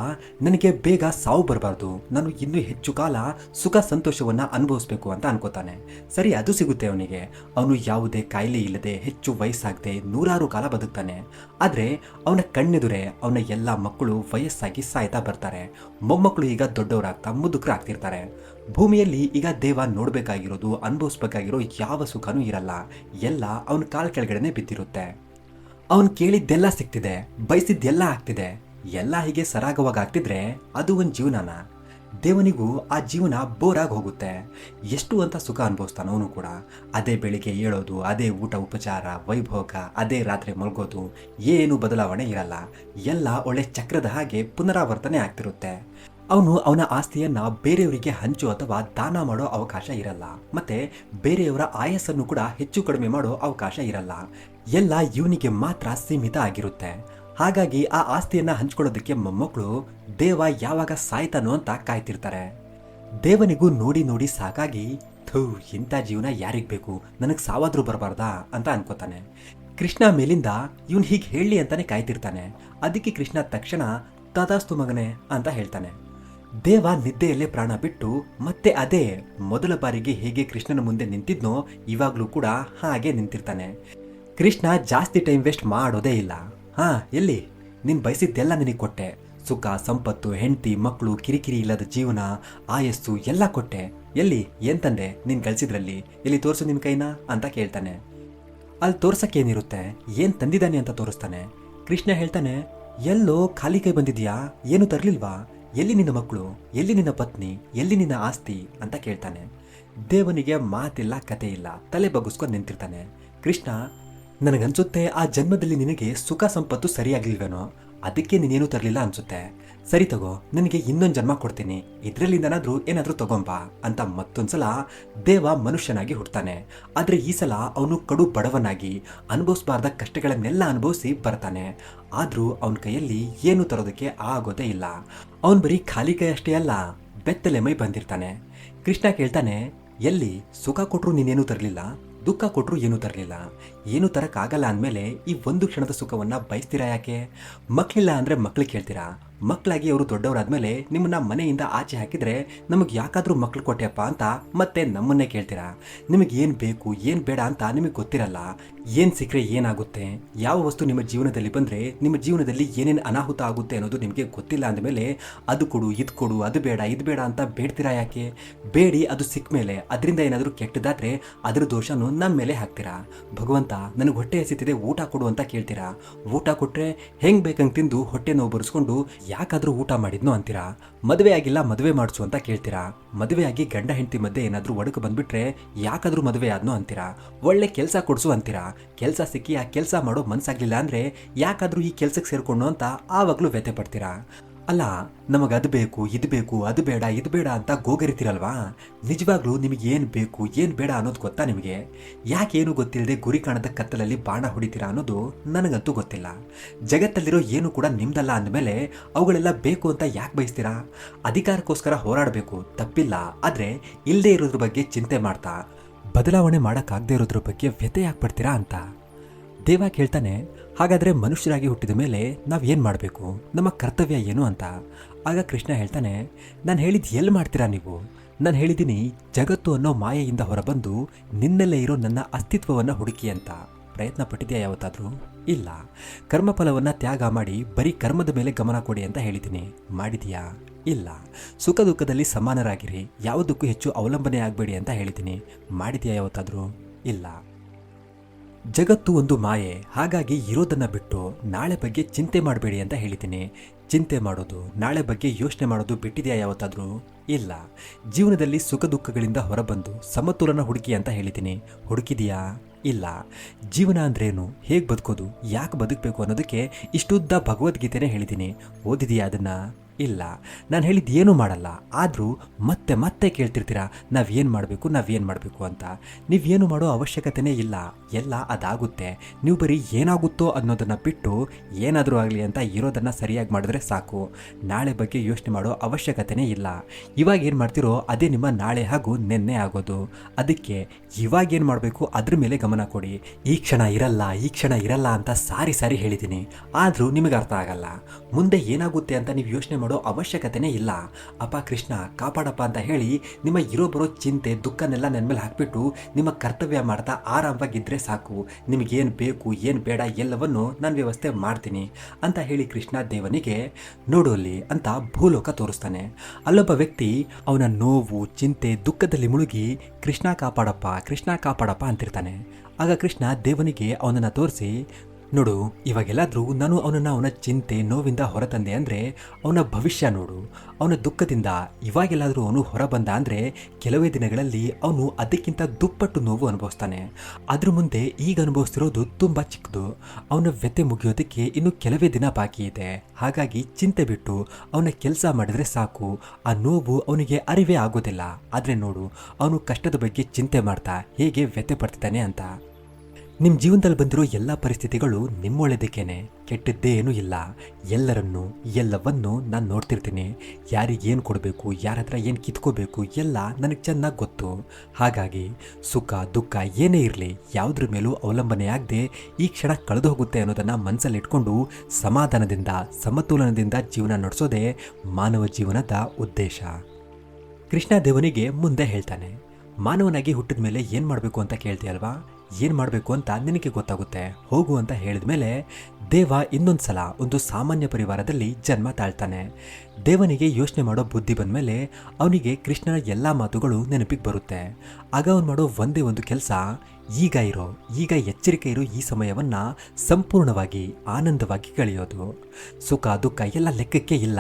ನನಗೆ ಬೇಗ ಸಾವು ಬರಬಾರ್ದು, ನಾನು ಇನ್ನೂ ಹೆಚ್ಚು ಕಾಲ ಸುಖ ಸಂತೋಷವನ್ನ ಅನುಭವಿಸ್ಬೇಕು ಅಂತ ಅನ್ಕೋತಾನೆ. ಸರಿ, ಅದು ಸಿಗುತ್ತೆ ಅವನಿಗೆ. ಅವನು ಯಾವುದೇ ಕಾಯಿಲೆ ಇಲ್ಲದೆ ಹೆಚ್ಚು ವಯಸ್ಸಾಗದೆ 100 ಕಾಲ ಬದುಕ್ತಾನೆ. ಆದ್ರೆ ಅವನ ಕಣ್ಣೆದುರೇ ಅವನ ಎಲ್ಲ ಮಕ್ಕಳು ವಯಸ್ಸಾಗಿ ಸಾಯ್ತಾ ಬರ್ತಾರೆ. ಮೊಮ್ಮಕ್ಕಳು ಈಗ ದೊಡ್ಡವರಾಗ್ತಾ ಮುದುಕರಾಗ್ತಿರ್ತಾರೆ. ಭೂಮಿಯಲ್ಲಿ ಈಗ ದೇವ ನೋಡ್ಬೇಕಾಗಿರೋದು, ಅನುಭವಿಸ್ಬೇಕಾಗಿರೋ ಯಾವ ಸುಖನೂ ಇರಲ್ಲ. ಎಲ್ಲ ಅವನ ಕಾಲ್ ಕೆಳಗಡೆನೆ ಬಿದ್ದಿರುತ್ತೆ. ಅವನು ಕೇಳಿದ್ದೆಲ್ಲ ಸಿಗ್ತಿದೆ, ಬಯಸಿದ್ದೆಲ್ಲ ಆಗ್ತಿದೆ. ಎಲ್ಲ ಹೀಗೆ ಸರಾಗವಾಗಿ ಆಗ್ತಿದ್ರೆ ಅದು ಒಂದು ಜೀವನನ? ದೇವನಿಗೂ ಆ ಜೀವನ ಬೋರಾಗಿ ಹೋಗುತ್ತೆ. ಎಷ್ಟು ಅಂತ ಸುಖ ಅನುಭವಿಸ್ತಾನೆ ಅವನು ಕೂಡ. ಅದೇ ಬೆಳಿಗ್ಗೆ ಏಳೋದು, ಅದೇ ಊಟ ಉಪಚಾರ ವೈಭೋಗ, ಅದೇ ರಾತ್ರಿ ಮಲ್ಗೋದು, ಏನು ಬದಲಾವಣೆ ಇರಲ್ಲ. ಎಲ್ಲ ಒಳ್ಳೆ ಚಕ್ರದ ಹಾಗೆ ಪುನರಾವರ್ತನೆ ಆಗ್ತಿರುತ್ತೆ. ಅವನು ಅವನ ಆಸ್ತಿಯನ್ನ ಬೇರೆಯವರಿಗೆ ಹಂಚು ಅಥವಾ ದಾನ ಮಾಡೋ ಅವಕಾಶ ಇರಲ್ಲ. ಮತ್ತೆ ಬೇರೆಯವರ ಆಯಸ್ಸನ್ನು ಕೂಡ ಹೆಚ್ಚು ಕಡಿಮೆ ಮಾಡೋ ಅವಕಾಶ ಇರಲ್ಲ. ಎಲ್ಲ ಇವನಿಗೆ ಮಾತ್ರ ಸೀಮಿತ ಆಗಿರುತ್ತೆ. ಹಾಗಾಗಿ ಆ ಆಸ್ತಿಯನ್ನ ಹಂಚ್ಕೊಳ್ಳೋದಕ್ಕೆ ಮೊಮ್ಮಕ್ಕಳು ದೇವ ಯಾವಾಗ ಸಾಯ್ತಾನೋ ಅಂತ ಕಾಯ್ತಿರ್ತಾರೆ. ದೇವನಿಗೂ ನೋಡಿ ನೋಡಿ ಸಾಕಾಗಿ, ಥೂ, ಇಂಥ ಜೀವನ ಯಾರಿಗ್ ಬೇಕು, ನನಗೆ ಸಾವಾದ್ರೂ ಬರಬಾರ್ದಾ ಅಂತ ಅನ್ಕೋತಾನೆ. ಕೃಷ್ಣ ಮೇಲಿಂದ ಇವನ್ ಹೀಗೆ ಹೇಳಿ ಅಂತಾನೆ ಕಾಯ್ತಿರ್ತಾನೆ. ಅದಕ್ಕೆ ಕೃಷ್ಣ ತಕ್ಷಣ ತದಾಸ್ತು ಮಗನೆ ಅಂತ ಹೇಳ್ತಾನೆ. ದೇವ ನಿದ್ದೆಯಲ್ಲೇ ಪ್ರಾಣ ಬಿಟ್ಟು ಮತ್ತೆ ಅದೇ ಮೊದಲ ಬಾರಿಗೆ ಹೇಗೆ ಕೃಷ್ಣನ ಮುಂದೆ ನಿಂತಿದ್ನೋ ಇವಾಗ್ಲೂ ಕೂಡ ಹಾಗೆ ನಿಂತಿರ್ತಾನೆ. ಕೃಷ್ಣ ಜಾಸ್ತಿ ಟೈಮ್ ವೇಸ್ಟ್ ಮಾಡೋದೇ ಇಲ್ಲ. ಎಲ್ಲಿ ನೀನ್ ಬಯಸಿದ್ದೆಲ್ಲ ನಿನಗೆ ಕೊಟ್ಟೆ, ಸುಖ ಸಂಪತ್ತು, ಹೆಂಡತಿ ಮಕ್ಕಳು, ಕಿರಿಕಿರಿ ಇಲ್ಲದ ಜೀವನ, ಆಯಸ್ಸು ಎಲ್ಲ ಕೊಟ್ಟೆ. ಎಲ್ಲಿ ಏನ್ ತಂದೆ ನೀನ್ ಗಳಿಸಿದ್ರಲ್ಲಿ? ಎಲ್ಲಿ ತೋರ್ಸು ನಿನ್ ಕೈನ ಅಂತ ಕೇಳ್ತಾನೆ. ಅಲ್ಲಿ ತೋರ್ಸಕ್ಕೇನಿರುತ್ತೆ, ಏನ್ ತಂದಿದ್ದಾನೆ ಅಂತ ತೋರಿಸ್ತಾನೆ. ಕೃಷ್ಣ ಹೇಳ್ತಾನೆ, ಎಲ್ಲೋ ಖಾಲಿ ಕೈ ಬಂದಿದ್ಯಾ, ಏನು ತರ್ಲಿಲ್ವಾ? ಎಲ್ಲಿ ನಿನ್ನ ಮಕ್ಕಳು, ಎಲ್ಲಿ ನಿನ್ನ ಪತ್ನಿ, ಎಲ್ಲಿ ನಿನ್ನ ಆಸ್ತಿ ಅಂತ ಕೇಳ್ತಾನೆ. ದೇವನಿಗೆ ಮಾತಿಲ್ಲ, ಕತೆ ಇಲ್ಲ, ತಲೆ ಬಗ್ಗಿಸ್ಕೊಂಡು ನಿಂತಿರ್ತಾನೆ. ಕೃಷ್ಣ, ನನಗನ್ಸುತ್ತೆ ಆ ಜನ್ಮದಲ್ಲಿ ನಿನಗೆ ಸುಖ ಸಂಪತ್ತು ಸರಿಯಾಗ್ಲಿಲ್ವೇನೋ, ಅದಕ್ಕೆ ನೀನೇನು ತರಲಿಲ್ಲ ಅನ್ಸುತ್ತೆ. ಸರಿ ತಗೋ, ನಿನಗೆ ಇನ್ನೊಂದು ಜನ್ಮ ಕೊಡ್ತೀನಿ, ಇದ್ರಲ್ಲಿಂದನಾದ್ರೂ ಏನಾದ್ರೂ ತಗೊಂಬಾ ಅಂತ ಮತ್ತೊಂದ್ಸಲ ದೇವ ಮನುಷ್ಯನಾಗಿ ಹುಡ್ತಾನೆ. ಆದ್ರೆ ಈ ಸಲ ಅವನು ಕಡು ಬಡವನಾಗಿ ಅನುಭವಿಸಬಾರ್ದ ಕಷ್ಟಗಳನ್ನೆಲ್ಲ ಅನುಭವಿಸಿ ಬರ್ತಾನೆ. ಆದ್ರೂ ಅವನ ಕೈಯಲ್ಲಿ ಏನು ತರೋದಕ್ಕೆ ಆಗೋದೇ ಇಲ್ಲ. ಅವನ್ ಬರೀ ಖಾಲಿ ಕೈ ಅಷ್ಟೇ ಅಲ್ಲ, ಬೆತ್ತಲೆ ಮೈ ಬಂದಿರ್ತಾನೆ. ಕೃಷ್ಣ ಕೇಳ್ತಾನೆ, ಎಲ್ಲಿ ಸುಖ ಕೊಟ್ರು ನೀನೇನು ತರಲಿಲ್ಲ, ದುಃಖ ಕೊಟ್ರು ಏನೂ ತರಲಿಲ್ಲ, ಏನು ತರಕ್ಕಾಗಲ್ಲ ಅಂದಮೇಲೆ ಈ ಒಂದು ಕ್ಷಣದ ಸುಖವನ್ನ ಬಯಸ್ತೀರಾ ಯಾಕೆ? ಮಕ್ಕಳಿಲ್ಲ ಅಂದ್ರೆ ಮಕ್ಳಿಗೆ ಕೇಳ್ತೀರಾ? ಮಕ್ಕಳಾಗಿ ಅವರು ದೊಡ್ಡವರಾದ್ಮೇಲೆ ನಿಮ್ಮನ್ನ ಮನೆಯಿಂದ ಆಚೆ ಹಾಕಿದ್ರೆ ನಮಗೆ ಯಾಕಾದ್ರೂ ಮಕ್ಳು ಕೊಟ್ಟೆಯಪ್ಪ ಅಂತ ಮತ್ತೆ ನಮ್ಮನ್ನೇ ಕೇಳ್ತೀರಾ? ನಿಮಗೆ ಏನು ಬೇಕು ಏನು ಬೇಡ ಅಂತ ನಿಮಗೆ ಗೊತ್ತಿರಲ್ಲ. ಏನು ಸಿಕ್ಕರೆ ಏನಾಗುತ್ತೆ, ಯಾವ ವಸ್ತು ನಿಮ್ಮ ಜೀವನದಲ್ಲಿ ಬಂದರೆ ನಿಮ್ಮ ಜೀವನದಲ್ಲಿ ಏನೇನು ಅನಾಹುತ ಆಗುತ್ತೆ ಅನ್ನೋದು ನಿಮಗೆ ಗೊತ್ತಿಲ್ಲ ಅಂದಮೇಲೆ ಅದು ಕೊಡು ಇದು ಕೊಡು ಅದು ಬೇಡ ಇದು ಬೇಡ ಅಂತ ಬೇಡ್ತೀರಾ ಯಾಕೆ? ಬೇಡಿ ಅದು ಸಿಕ್ಕ ಮೇಲೆ ಅದರಿಂದ ಏನಾದರೂ ಕೆಟ್ಟದಾದ್ರೆ ಅದರ ದೋಷನೂ ನಮ್ಮ ಮೇಲೆ ಹಾಕ್ತೀರಾ. ಭಗವಂತ ನನಗೆ ಹೊಟ್ಟೆ ಹಸಿತಿದೆ ಊಟ ಕೊಡು ಅಂತ ಕೇಳ್ತೀರಾ. ಊಟ ಕೊಟ್ಟರೆ ಹೆಂಗೆ ಬೇಕಂಗೆ ತಿಂದು ಹೊಟ್ಟೆ ನೋವು ಬರೆಸ್ಕೊಂಡು ಯಾಕಾದರೂ ಊಟ ಮಾಡಿದ್ನೋ ಅಂತೀರಾ. ಮದುವೆ ಆಗಿಲ್ಲ ಮದುವೆ ಮಾಡಿಸು ಅಂತ ಕೇಳ್ತೀರಾ. ಮದುವೆ ಆಗಿ ಗಂಡ ಹೆಂಡತಿ ಮಧ್ಯೆ ಏನಾದರೂ ಒಡಕು ಬಂದ್ಬಿಟ್ರೆ ಯಾಕಾದರೂ ಮದುವೆ ಆದ್ನೋ ಅಂತೀರಾ. ಒಳ್ಳೆ ಕೆಲಸ ಕೊಡಿಸು ಅಂತೀರಾ. ಕೆಲಸ ಸಿಕ್ಕಿ ಆ ಕೆಲಸ ಮಾಡೋ ಮನಸ್ಸಾಗ್ಲಿಲ್ಲ ಅಂದರೆ ಯಾಕಾದರೂ ಈ ಕೆಲಸಕ್ಕೆ ಸೇರ್ಕೊಂಡು ಅಂತ ಆವಾಗಲೂ ವ್ಯಥೆ ಪಡ್ತೀರಾ. ಅಲ್ಲ, ನಮಗದು ಬೇಕು ಇದು ಬೇಕು ಅದು ಬೇಡ ಇದು ಬೇಡ ಅಂತ ಗೋಗರಿತೀರಲ್ವಾ? ನಿಜವಾಗ್ಲೂ ನಿಮಗೆ ಏನು ಬೇಕು ಏನು ಬೇಡ ಅನ್ನೋದು ಗೊತ್ತಾ ನಿಮಗೆ? ಯಾಕೇನು ಗೊತ್ತಿಲ್ಲದೆ ಗುರಿ ಕಾಣದ ಕತ್ತಲಲ್ಲಿ ಬಾಣ ಹೊಡಿತೀರಾ ಅನ್ನೋದು ನನಗಂತೂ ಗೊತ್ತಿಲ್ಲ. ಜಗತ್ತಲ್ಲಿರೋ ಏನು ಕೂಡ ನಿಮ್ದಲ್ಲ ಅಂದಮೇಲೆ ಅವುಗಳೆಲ್ಲ ಬೇಕು ಅಂತ ಯಾಕೆ ಬಯಸ್ತೀರಾ? ಅಧಿಕಾರಕ್ಕೋಸ್ಕರ ಹೋರಾಡಬೇಕು ತಪ್ಪಿಲ್ಲ, ಆದರೆ ಇಲ್ಲದೆ ಇರೋದ್ರ ಬಗ್ಗೆ ಚಿಂತೆ ಮಾಡ್ತಾ ಬದಲಾವಣೆ ಮಾಡೋಕ್ಕಾಗದೇ ಇರೋದ್ರ ಬಗ್ಗೆ ವ್ಯಥೆ ಯಾಕೆ ಪಡ್ತೀರಾ ಅಂತ. ದೇವ ಕೇಳ್ತಾನೆ, ಹಾಗಾದರೆ ಮನುಷ್ಯರಾಗಿ ಹುಟ್ಟಿದ ಮೇಲೆ ನಾವೇನು ಮಾಡಬೇಕು, ನಮ್ಮ ಕರ್ತವ್ಯ ಏನು ಅಂತ. ಆಗ ಕೃಷ್ಣ ಹೇಳ್ತಾನೆ, ನಾನು ಹೇಳಿದ್ದು ಎಲ್ಲಿ ಮಾಡ್ತೀರಾ ನೀವು? ನಾನು ಹೇಳಿದ್ದೀನಿ ಜಗತ್ತು ಅನ್ನೋ ಮಾಯೆಯಿಂದ ಹೊರಬಂದು ನಿನ್ನಲ್ಲೇ ಇರೋ ನನ್ನ ಅಸ್ತಿತ್ವವನ್ನು ಹುಡುಕಿ ಅಂತ. ಪ್ರಯತ್ನ ಪಟ್ಟಿದೆಯಾ ಯಾವತ್ತಾದರೂ? ಇಲ್ಲ. ಕರ್ಮಫಲವನ್ನು ತ್ಯಾಗ ಮಾಡಿ ಬರೀ ಕರ್ಮದ ಮೇಲೆ ಗಮನ ಕೊಡಿ ಅಂತ ಹೇಳಿದ್ದೀನಿ, ಮಾಡಿದೀಯಾ? ಇಲ್ಲ. ಸುಖ ದುಃಖದಲ್ಲಿ ಸಮಾನರಾಗಿರಿ, ಯಾವುದಕ್ಕೂ ಹೆಚ್ಚು ಅವಲಂಬನೆ ಆಗಬೇಡಿ ಅಂತ ಹೇಳಿದ್ದೀನಿ, ಮಾಡಿದೆಯಾ ಯಾವತ್ತಾದರೂ? ಇಲ್ಲ. ಜಗತ್ತು ಒಂದು ಮಾಯೆ, ಹಾಗಾಗಿ ಇರೋದನ್ನ ಬಿಟ್ಟು ನಾಳೆ ಬಗ್ಗೆ ಚಿಂತೆ ಮಾಡಬೇಡಿ ಅಂತ ಹೇಳಿದ್ದೀನಿ, ಚಿಂತೆ ಮಾಡೋದು ನಾಳೆ ಬಗ್ಗೆ ಯೋಚನೆ ಮಾಡೋದು ಬಿಟ್ಟಿದೆಯಾ ಯಾವತ್ತಾದರೂ? ಇಲ್ಲ. ಜೀವನದಲ್ಲಿ ಸುಖ ದುಃಖಗಳಿಂದ ಹೊರಬಂದು ಸಮತೋಲನ ಹುಡುಕಿ ಅಂತ ಹೇಳಿದ್ದೀನಿ, ಹುಡುಕಿದೆಯಾ? ಇಲ್ಲ. ಜೀವನ ಅಂದ್ರೇನು, ಹೇಗೆ ಬದುಕೋದು, ಯಾಕೆ ಬದುಕಬೇಕು ಅನ್ನೋದಕ್ಕೆ ಇಷ್ಟುದ್ದ ಭಗವದ್ಗೀತೆನೇ ಹೇಳಿದ್ದೀನಿ, ಓದಿದೆಯಾ ಅದನ್ನು? ಇಲ್ಲ. ನಾನು ಹೇಳಿದ್ದು ಏನೂ ಮಾಡಲ್ಲ, ಆದರೂ ಮತ್ತೆ ಮತ್ತೆ ಕೇಳ್ತಿರ್ತೀರಾ ನಾವೇನು ಮಾಡಬೇಕು ಅಂತ. ನೀವೇನು ಮಾಡೋ ಅವಶ್ಯಕತೆನೇ ಇಲ್ಲ, ಎಲ್ಲ ಅದಾಗುತ್ತೆ. ನೀವು ಬರೀ ಏನಾಗುತ್ತೋ ಅನ್ನೋದನ್ನು ಬಿಟ್ಟು ಏನಾದರೂ ಆಗಲಿ ಅಂತ ಇರೋದನ್ನು ಸರಿಯಾಗಿ ಮಾಡಿದ್ರೆ ಸಾಕು. ನಾಳೆ ಬಗ್ಗೆ ಯೋಚನೆ ಮಾಡೋ ಅವಶ್ಯಕತೆನೇ ಇಲ್ಲ. ಇವಾಗ ಏನು ಮಾಡ್ತಿರೋ ಅದೇ ನಿಮ್ಮ ನಾಳೆ ಹಾಗೂ ನೆನ್ನೆ ಆಗೋದು. ಅದಕ್ಕೆ ಇವಾಗೇನು ಮಾಡಬೇಕು ಅದ್ರ ಮೇಲೆ ಗಮನ ಕೊಡಿ. ಈ ಕ್ಷಣ ಇರಲ್ಲ ಅಂತ ಸಾರಿ ಹೇಳಿದ್ದೀನಿ, ಆದರೂ ನಿಮಗೆ ಅರ್ಥ ಆಗಲ್ಲ. ಮುಂದೆ ಏನಾಗುತ್ತೆ ಅಂತ ನೀವು ಯೋಚನೆ ಮಾಡೋ ಅವಶ್ಯಕತೆನೇ ಇಲ್ಲ. ಅಪ್ಪ ಕೃಷ್ಣ ಕಾಪಾಡಪ್ಪ ಅಂತ ಹೇಳಿ ನಿಮ್ಮ ಇರೋ ಬರೋ ಚಿಂತೆ ದುಃಖನೆಲ್ಲ ನನ್ನ ಮೇಲೆ ಹಾಕ್ಬಿಟ್ಟು ನಿಮ್ಮ ಕರ್ತವ್ಯ ಮಾಡ್ತಾ ಆರಾಮವಾಗಿದ್ದರೆ ಸಾಕು. ನಿಮಗೇನು ಬೇಕು ಏನು ಬೇಡ ಎಲ್ಲವನ್ನು ನಾನು ವ್ಯವಸ್ಥೆ ಮಾಡ್ತೀನಿ ಅಂತ ಹೇಳಿ ಕೃಷ್ಣ ದೇವನಿಗೆ ನೋಡು ಅಲ್ಲಿ ಅಂತ ಭೂಲೋಕ ತೋರಿಸ್ತಾನೆ. ಅಲ್ಲೊಬ್ಬ ವ್ಯಕ್ತಿ ಅವನ ನೋವು ಚಿಂತೆ ದುಃಖದಲ್ಲಿ ಮುಳುಗಿ ಕೃಷ್ಣ ಕಾಪಾಡಪ್ಪ ಅಂತಿರ್ತಾನೆ. ಆಗ ಕೃಷ್ಣ ದೇವನಿಗೆ ಅವನನ್ನು ತೋರಿಸಿ, ನೋಡು, ಇವಾಗೆಲ್ಲಾದ್ರೂ ನಾನು ಅವನ ಚಿಂತೆ ನೋವಿಂದ ಹೊರತಂದೆ ಅಂದ್ರೆ ಅವನ ಭವಿಷ್ಯ ನೋಡು. ಅವನ ದುಃಖದಿಂದ ಇವಾಗೆಲ್ಲಾದ್ರೂ ಅವನು ಹೊರ ಬಂದ ಅಂದ್ರೆ ಕೆಲವೇ ದಿನಗಳಲ್ಲಿ ಅವನು ಅದಕ್ಕಿಂತ ದುಪ್ಪಟ್ಟು ನೋವು ಅನುಭವಿಸ್ತಾನೆ. ಅದ್ರ ಮುಂದೆ ಈಗ ಅನುಭವಿಸ್ತಿರೋದು ತುಂಬಾ ಚಿಕ್ಕದು. ಅವನ ವ್ಯಥೆ ಮುಗಿಯೋದಕ್ಕೆ ಇನ್ನು ಕೆಲವೇ ದಿನ ಬಾಕಿ ಇದೆ. ಹಾಗಾಗಿ ಚಿಂತೆ ಬಿಟ್ಟು ಅವನ ಕೆಲಸ ಮಾಡಿದ್ರೆ ಸಾಕು. ಆ ನೋವು ಅವನಿಗೆ ಅರಿವೇ ಆಗೋದಿಲ್ಲ. ಆದ್ರೆ ನೋಡು, ಅವನು ಕಷ್ಟದ ಬಗ್ಗೆ ಚಿಂತೆ ಮಾಡ್ತಾ ಹೇಗೆ ವ್ಯಥೆ ಪಡ್ತಿದ್ದಾನೆ ಅಂತ. ನಿಮ್ಮ ಜೀವನದಲ್ಲಿ ಬಂದಿರೋ ಎಲ್ಲ ಪರಿಸ್ಥಿತಿಗಳು ನಿಮ್ಮೊಳ್ಳೆದಕ್ಕೇನೆ, ಕೆಟ್ಟದ್ದೇ ಏನೂ ಇಲ್ಲ. ಎಲ್ಲವನ್ನೂ ನಾನು ನೋಡ್ತಿರ್ತೀನಿ. ಯಾರಿಗೇನು ಕೊಡಬೇಕು, ಯಾರ ಹತ್ರ ಏನು ಕಿತ್ಕೋಬೇಕು ಎಲ್ಲ ನನಗೆ ಚೆನ್ನಾಗಿ ಗೊತ್ತು. ಹಾಗಾಗಿ ಸುಖ ದುಃಖ ಏನೇ ಇರಲಿ ಯಾವುದ್ರ ಮೇಲೂ ಅವಲಂಬನೆ ಆಗದೆ ಈ ಕ್ಷಣ ಕಳೆದು ಹೋಗುತ್ತೆ ಅನ್ನೋದನ್ನು ಮನಸ್ಸಲ್ಲಿ ಇಟ್ಕೊಂಡು ಸಮಾಧಾನದಿಂದ ಸಮತೋಲನದಿಂದ ಜೀವನ ನಡೆಸೋದೇ ಮಾನವ ಜೀವನದ ಉದ್ದೇಶ. ಕೃಷ್ಣ ದೇವನಿಗೆ ಮುಂದೆ ಹೇಳ್ತಾನೆ, ಮಾನವನಾಗಿ ಹುಟ್ಟಿದ ಮೇಲೆ ಏನು ಮಾಡಬೇಕು ಅಂತ ಕೇಳ್ತೀಯಲ್ವಾ? ಏನು ಮಾಡಬೇಕು ಅಂತ ನಿನಗೆ ಗೊತ್ತಾಗುತ್ತೆ, ಹೋಗು ಅಂತ ಹೇಳಿದ ಮೇಲೆ ದೇವ ಇನ್ನೊಂದು ಸಲ ಒಂದು ಸಾಮಾನ್ಯ ಪರಿವಾರದಲ್ಲಿ ಜನ್ಮ ತಾಳ್ತಾನೆ. ದೇವನಿಗೆ ಯೋಚನೆ ಮಾಡೋ ಬುದ್ಧಿ ಬಂದಮೇಲೆ ಅವನಿಗೆ ಕೃಷ್ಣನ ಎಲ್ಲ ಮಾತುಗಳು ನೆನಪಿಗೆ ಬರುತ್ತೆ. ಆಗ ಅವನು ಮಾಡೋ ಒಂದೇ ಒಂದು ಕೆಲಸ, ಈಗ ಎಚ್ಚರಿಕೆ ಇರೋ ಈ ಸಮಯವನ್ನು ಸಂಪೂರ್ಣವಾಗಿ ಆನಂದವಾಗಿ ಕಳೆಯೋದು. ಸುಖ ದುಃಖ ಎಲ್ಲ ಲೆಕ್ಕಕ್ಕೆ ಇಲ್ಲ.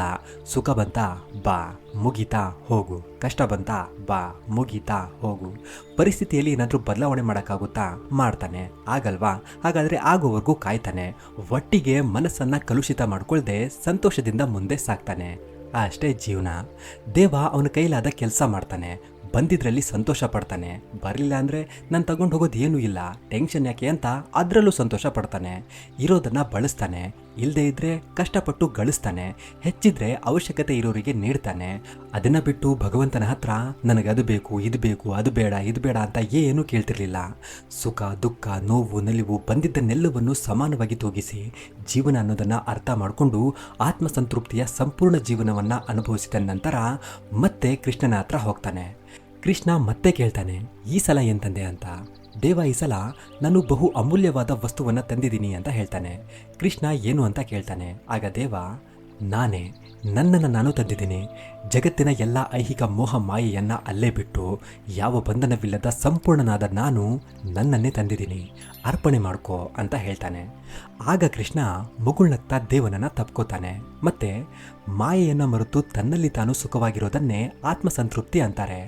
ಸುಖ ಬಂತಾ ಬಾ ಮುಗೀತಾ ಹೋಗು, ಕಷ್ಟ ಬಂತಾ ಬಾ ಮುಗೀತಾ ಹೋಗು. ಪರಿಸ್ಥಿತಿಯಲ್ಲಿ ಏನಾದರೂ ಬದಲಾವಣೆ ಮಾಡೋಕ್ಕಾಗುತ್ತಾ? ಮಾಡ್ತಾನೆ. ಆಗಲ್ವಾ? ಹಾಗಾದರೆ ಆಗೋವರೆಗೂ ಕಾಯ್ತಾನೆ. ಒಟ್ಟಿಗೆ ಮನಸ್ಸನ್ನು ಕಲುಷಿತ ಮಾಡ್ಕೊಳ್ದೆ ಸಂತೋಷದಿಂದ ಮುಂದೆ ಸಾಕ್ತಾನೆ. ಅಷ್ಟೇ ಜೀವನ. ದೇವ ಅವನ ಕೈಲಾದ ಕೆಲಸ ಮಾಡ್ತಾನೆ. ಬಂದಿದ್ರಲ್ಲಿ ಸಂತೋಷ ಪಡ್ತಾನೆ. ಬರಲಿಲ್ಲ ಅಂದರೆ ನಾನು ತಗೊಂಡು ಹೋಗೋದು ಏನೂ ಇಲ್ಲ, ಟೆನ್ಷನ್ ಯಾಕೆ ಅಂತ ಅದರಲ್ಲೂ ಸಂತೋಷ ಪಡ್ತಾನೆ. ಇರೋದನ್ನು ಬಳಸ್ತಾನೆ, ಇಲ್ಲದೇ ಇದ್ದರೆ ಕಷ್ಟಪಟ್ಟು ಗಳಿಸ್ತಾನೆ, ಹೆಚ್ಚಿದ್ರೆ ಅವಶ್ಯಕತೆ ಇರೋರಿಗೆ ನೀಡ್ತಾನೆ. ಅದನ್ನು ಬಿಟ್ಟು ಭಗವಂತನ ಹತ್ರ ನನಗದು ಬೇಕು, ಇದು ಬೇಕು, ಅದು ಬೇಡ, ಇದು ಬೇಡ ಅಂತ ಏನೂ ಕೇಳ್ತಿರ್ಲಿಲ್ಲ. ಸುಖ ದುಃಖ ನೋವು ನಲಿವು ಬಂದಿದ್ದನ್ನೆಲ್ಲವನ್ನು ಸಮಾನವಾಗಿ ತೂಗಿಸಿ ಜೀವನ ಅನ್ನೋದನ್ನು ಅರ್ಥ ಮಾಡಿಕೊಂಡು ಆತ್ಮಸಂತೃಪ್ತಿಯ ಸಂಪೂರ್ಣ ಜೀವನವನ್ನು ಅನುಭವಿಸಿದ ನಂತರ ಮತ್ತೆ ಕೃಷ್ಣನ ಹತ್ರ ಹೋಗ್ತಾನೆ. ಕೃಷ್ಣ ಮತ್ತೆ ಕೇಳ್ತಾನೆ, ಈ ಸಲ ಏನ್ ತಂದೆ ಅಂತ. ದೇವ ಈ ಸಲ ನಾನು ಬಹು ಅಮೂಲ್ಯವಾದ ವಸ್ತುವನ್ನು ತಂದಿದ್ದೀನಿ ಅಂತ ಹೇಳ್ತಾನೆ. ಕೃಷ್ಣ ಏನು ಅಂತ ಕೇಳ್ತಾನೆ. ಆಗ ದೇವ, ನನ್ನನ್ನು ನಾನು ತಂದಿದ್ದೀನಿ. ಜಗತ್ತಿನ ಎಲ್ಲ ಐಹಿಕ ಮೋಹ ಮಾಯೆಯನ್ನು ಅಲ್ಲೇ ಬಿಟ್ಟು ಯಾವ ಬಂಧನವಿಲ್ಲದ ಸಂಪೂರ್ಣನಾದ ನಾನು ನನ್ನನ್ನೇ ತಂದಿದ್ದೀನಿ, ಅರ್ಪಣೆ ಮಾಡ್ಕೋ ಅಂತ ಹೇಳ್ತಾನೆ. ಆಗ ಕೃಷ್ಣ ಮುಗುಳ್ನಗ್ತಾ ದೇವನನ್ನು ತಪ್ಕೋತಾನೆ. ಮತ್ತೆ ಮಾಯೆಯನ್ನು ಮರೆತು ತನ್ನಲ್ಲಿ ತಾನು ಸುಖವಾಗಿರೋದನ್ನೇ ಆತ್ಮಸಂತೃಪ್ತಿ ಅಂತಾರೆ.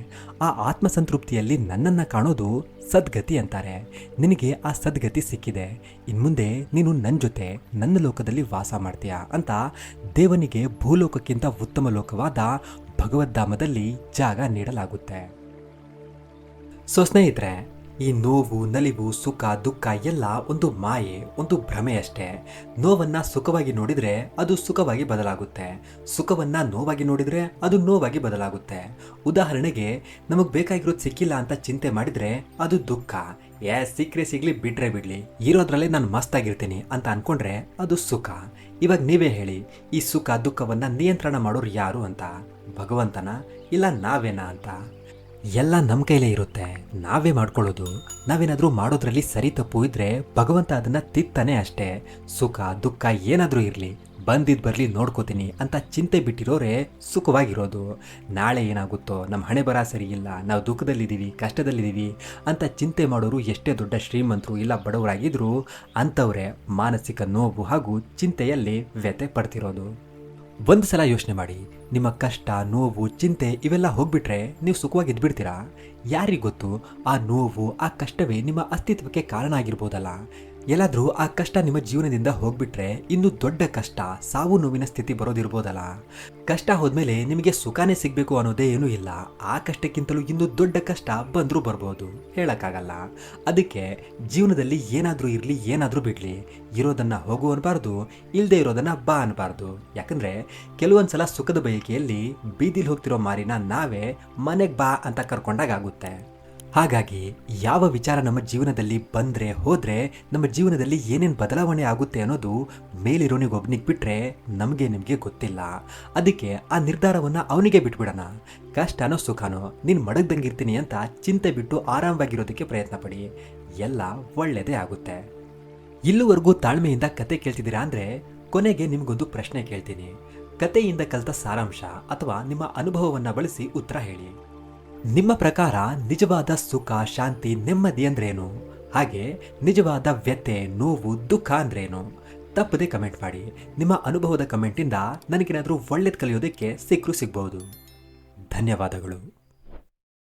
ಆ ಆತ್ಮಸಂತೃಪ್ತಿಯಲ್ಲಿ ನನ್ನನ್ನು ಕಾಣೋದು ಸದ್ಗತಿ ಅಂತಾರೆ. ನಿನಗೆ ಆ ಸದ್ಗತಿ ಸಿಕ್ಕಿದೆ, ಇನ್ಮುಂದೆ ನೀನು ನನ್ನ ಜೊತೆ ನನ್ನ ಲೋಕದಲ್ಲಿ ವಾಸ ಮಾಡ್ತೀಯ ಅಂತ ದೇವನಿಗೆ ಭೂಲೋಕಕ್ಕಿಂತ ಉತ್ತಮ ಲೋಕವಾದ ಭಗವದ್ಧಾಮದಲ್ಲಿ ಜಾಗ ನೀಡಲಾಗುತ್ತೆ. ಸೊ ಸ್ನೇಹಿತರೆ, ಈ ನೋವು ನಲಿವು ಸುಖ ದುಃಖ ಎಲ್ಲ ಒಂದು ಮಾಯೆ, ಒಂದು ಭ್ರಮೆಯಷ್ಟೇ. ನೋವನ್ನ ಸುಖವಾಗಿ ನೋಡಿದ್ರೆ ಅದು ಸುಖವಾಗಿ ಬದಲಾಗುತ್ತೆ, ಸುಖವನ್ನ ನೋವಾಗಿ ನೋಡಿದ್ರೆ ಅದು ನೋವಾಗಿ ಬದಲಾಗುತ್ತೆ. ಉದಾಹರಣೆಗೆ, ನಮಗ್ ಬೇಕಾಗಿರೋದು ಸಿಕ್ಕಿಲ್ಲ ಅಂತ ಚಿಂತೆ ಮಾಡಿದ್ರೆ ಅದು ದುಃಖ. ಸಿಕ್ಕರೆ ಸಿಗ್ಲಿ ಬಿಟ್ರೆ ಬಿಡ್ಲಿ, ಇರೋದ್ರಲ್ಲೇ ನಾನು ಮಸ್ತಾಗಿರ್ತೀನಿ ಅಂತ ಅನ್ಕೊಂಡ್ರೆ ಅದು ಸುಖ. ಇವಾಗ ನೀವೇ ಹೇಳಿ, ಈ ಸುಖ ದುಃಖವನ್ನ ನಿಯಂತ್ರಣ ಮಾಡೋರು ಯಾರು ಅಂತ? ಭಗವಂತನ ಇಲ್ಲ ನಾವೇನಾ ಅಂತ? ಎಲ್ಲ ನಮ್ಮ ಕೈಲೇ ಇರುತ್ತೆ, ನಾವೇ ಮಾಡ್ಕೊಳ್ಳೋದು. ನಾವೇನಾದ್ರೂ ಮಾಡೋದ್ರಲ್ಲಿ ಸರಿ ತಪ್ಪು ಇದ್ರೆ ಭಗವಂತ ಅದನ್ನ ತಿತ್ತಾನೆ ಅಷ್ಟೇ. ಸುಖ ದುಃಖ ಏನಾದ್ರೂ ಇರಲಿ, ಬಂದಿದ್ದು ಬರಲಿ ನೋಡ್ಕೋತೀನಿ ಅಂತ ಚಿಂತೆ ಬಿಟ್ಟಿರೋರೇ ಸುಖವಾಗಿರೋದು. ನಾಳೆ ಏನಾಗುತ್ತೋ, ನಮ್ಮ ಹಣೆ ಬರ ಸರಿ ಇಲ್ಲ, ನಾವು ದುಃಖದಲ್ಲಿದ್ದೀವಿ ಕಷ್ಟದಲ್ಲಿದ್ದೀವಿ ಅಂತ ಚಿಂತೆ ಮಾಡೋರು ಎಷ್ಟೇ ದೊಡ್ಡ ಶ್ರೀಮಂತರು ಇಲ್ಲ ಬಡವರಾಗಿದ್ರೂ ಅಂಥವರೇ ಮಾನಸಿಕ ನೋವು ಹಾಗೂ ಚಿಂತೆಯಲ್ಲಿ ವ್ಯಥೆ ಪಡ್ತಿರೋದು. ಒಂದು ಸಲ ಯೋಚನೆ ಮಾಡಿ, ನಿಮ್ಮ ಕಷ್ಟ ನೋವು ಚಿಂತೆ ಇವೆಲ್ಲ ಹೋಗ್ಬಿಟ್ರೆ ನೀವು ಸುಖವಾಗಿ ಇದ್ಬಿಡ್ತೀರಾ? ಯಾರಿಗೊತ್ತು, ಆ ನೋವು ಆ ಕಷ್ಟವೇ ನಿಮ್ಮ ಅಸ್ತಿತ್ವಕ್ಕೆ ಕಾರಣ ಆಗಿರ್ಬೋದಲ್ಲ. ಎಲ್ಲಾದ್ರೂ ಆ ಕಷ್ಟ ನಿಮ್ಮ ಜೀವನದಿಂದ ಹೋಗ್ಬಿಟ್ರೆ ಇನ್ನು ದೊಡ್ಡ ಕಷ್ಟ ಸಾವು ನೋವಿನ ಸ್ಥಿತಿ ಬರೋದಿರ್ಬೋದಲ್ಲ. ಕಷ್ಟ ಹೋದ್ಮೇಲೆ ನಿಮಗೆ ಸುಖಾನೇ ಸಿಗ್ಬೇಕು ಅನ್ನೋದೇ ಏನೂ ಇಲ್ಲ. ಆ ಕಷ್ಟಕ್ಕಿಂತಲೂ ಇನ್ನೂ ದೊಡ್ಡ ಕಷ್ಟ ಬಂದ್ರೂ ಬರ್ಬೋದು, ಹೇಳಕ್ಕಾಗಲ್ಲ. ಅದಕ್ಕೆ ಜೀವನದಲ್ಲಿ ಏನಾದ್ರೂ ಇರ್ಲಿ ಏನಾದ್ರೂ ಬಿಡ್ಲಿ, ಇರೋದನ್ನ ಹೋಗು ಅನ್ಬಾರ್ದು, ಇಲ್ದೇ ಇರೋದನ್ನ ಬಾ ಅನ್ಬಾರ್ದು. ಯಾಕಂದ್ರೆ ಕೆಲವೊಂದ್ಸಲ ಸುಖದ ಬಯಕೆಯಲ್ಲಿ ಬೀದಿಲಿ ಹೋಗ್ತಿರೋ ಮಾರಿನ ನಾವೇ ಮನೆಗ್ ಬಾ ಅಂತ ಕರ್ಕೊಂಡಾಗುತ್ತೆ. ಹಾಗಾಗಿ ಯಾವ ವಿಚಾರ ನಮ್ಮ ಜೀವನದಲ್ಲಿ ಬಂದ್ರೆ ಹೋದ್ರೆ ನಮ್ಮ ಜೀವನದಲ್ಲಿ ಏನೇನು ಬದಲಾವಣೆ ಆಗುತ್ತೆ ಅನ್ನೋದು ಮೇಲಿರೋನಿಗೊಬ್ಬನಿಗೆ ಬಿಟ್ರೆ ನಮಗೆ ನಿಮಗೆ ಗೊತ್ತಿಲ್ಲ. ಅದಕ್ಕೆ ಆ ನಿರ್ಧಾರವನ್ನ ಅವನಿಗೆ ಬಿಟ್ಬಿಡೋಣ. ಕಷ್ಟನೋ ಸುಖನೋ ನೀನು ಮಡಗ್ದಂಗಿರ್ತೀನಿ ಅಂತ ಚಿಂತೆ ಬಿಟ್ಟು ಆರಾಮವಾಗಿರೋದಕ್ಕೆ ಪ್ರಯತ್ನ ಪಡಿ, ಎಲ್ಲ ಒಳ್ಳೆಯದೇ ಆಗುತ್ತೆ. ಇಲ್ಲಿವರೆಗೂ ತಾಳ್ಮೆಯಿಂದ ಕತೆ ಕೇಳ್ತಿದ್ದೀರಾ ಅಂದ್ರೆ ಕೊನೆಗೆ ನಿಮ್ಗೊಂದು ಪ್ರಶ್ನೆ ಕೇಳ್ತೀನಿ. ಕತೆಯಿಂದ ಕಲಿತ ಸಾರಾಂಶ ಅಥವಾ ನಿಮ್ಮ ಅನುಭವವನ್ನ ಬಳಸಿ ಉತ್ತರ ಹೇಳಿ. ನಿಮ್ಮ ಪ್ರಕಾರ ನಿಜವಾದ ಸುಖ ಶಾಂತಿ ನೆಮ್ಮದಿ ಅಂದ್ರೇನು? ಹಾಗೆ ನಿಜವಾದ ವ್ಯಥೆ, ನೋವು, ದುಃಖ ಅಂದ್ರೇನು? ತಪ್ಪದೆ ಕಮೆಂಟ್ ಮಾಡಿ. ನಿಮ್ಮ ಅನುಭವದ ಕಮೆಂಟಿಂದ ನನಗೇನಾದರೂ ಒಳ್ಳೇದು ಕಲಿಯೋದಕ್ಕೆ ಸಿಕ್ಕರೂ ಸಿಗ್ಬೋದು. ಧನ್ಯವಾದಗಳು.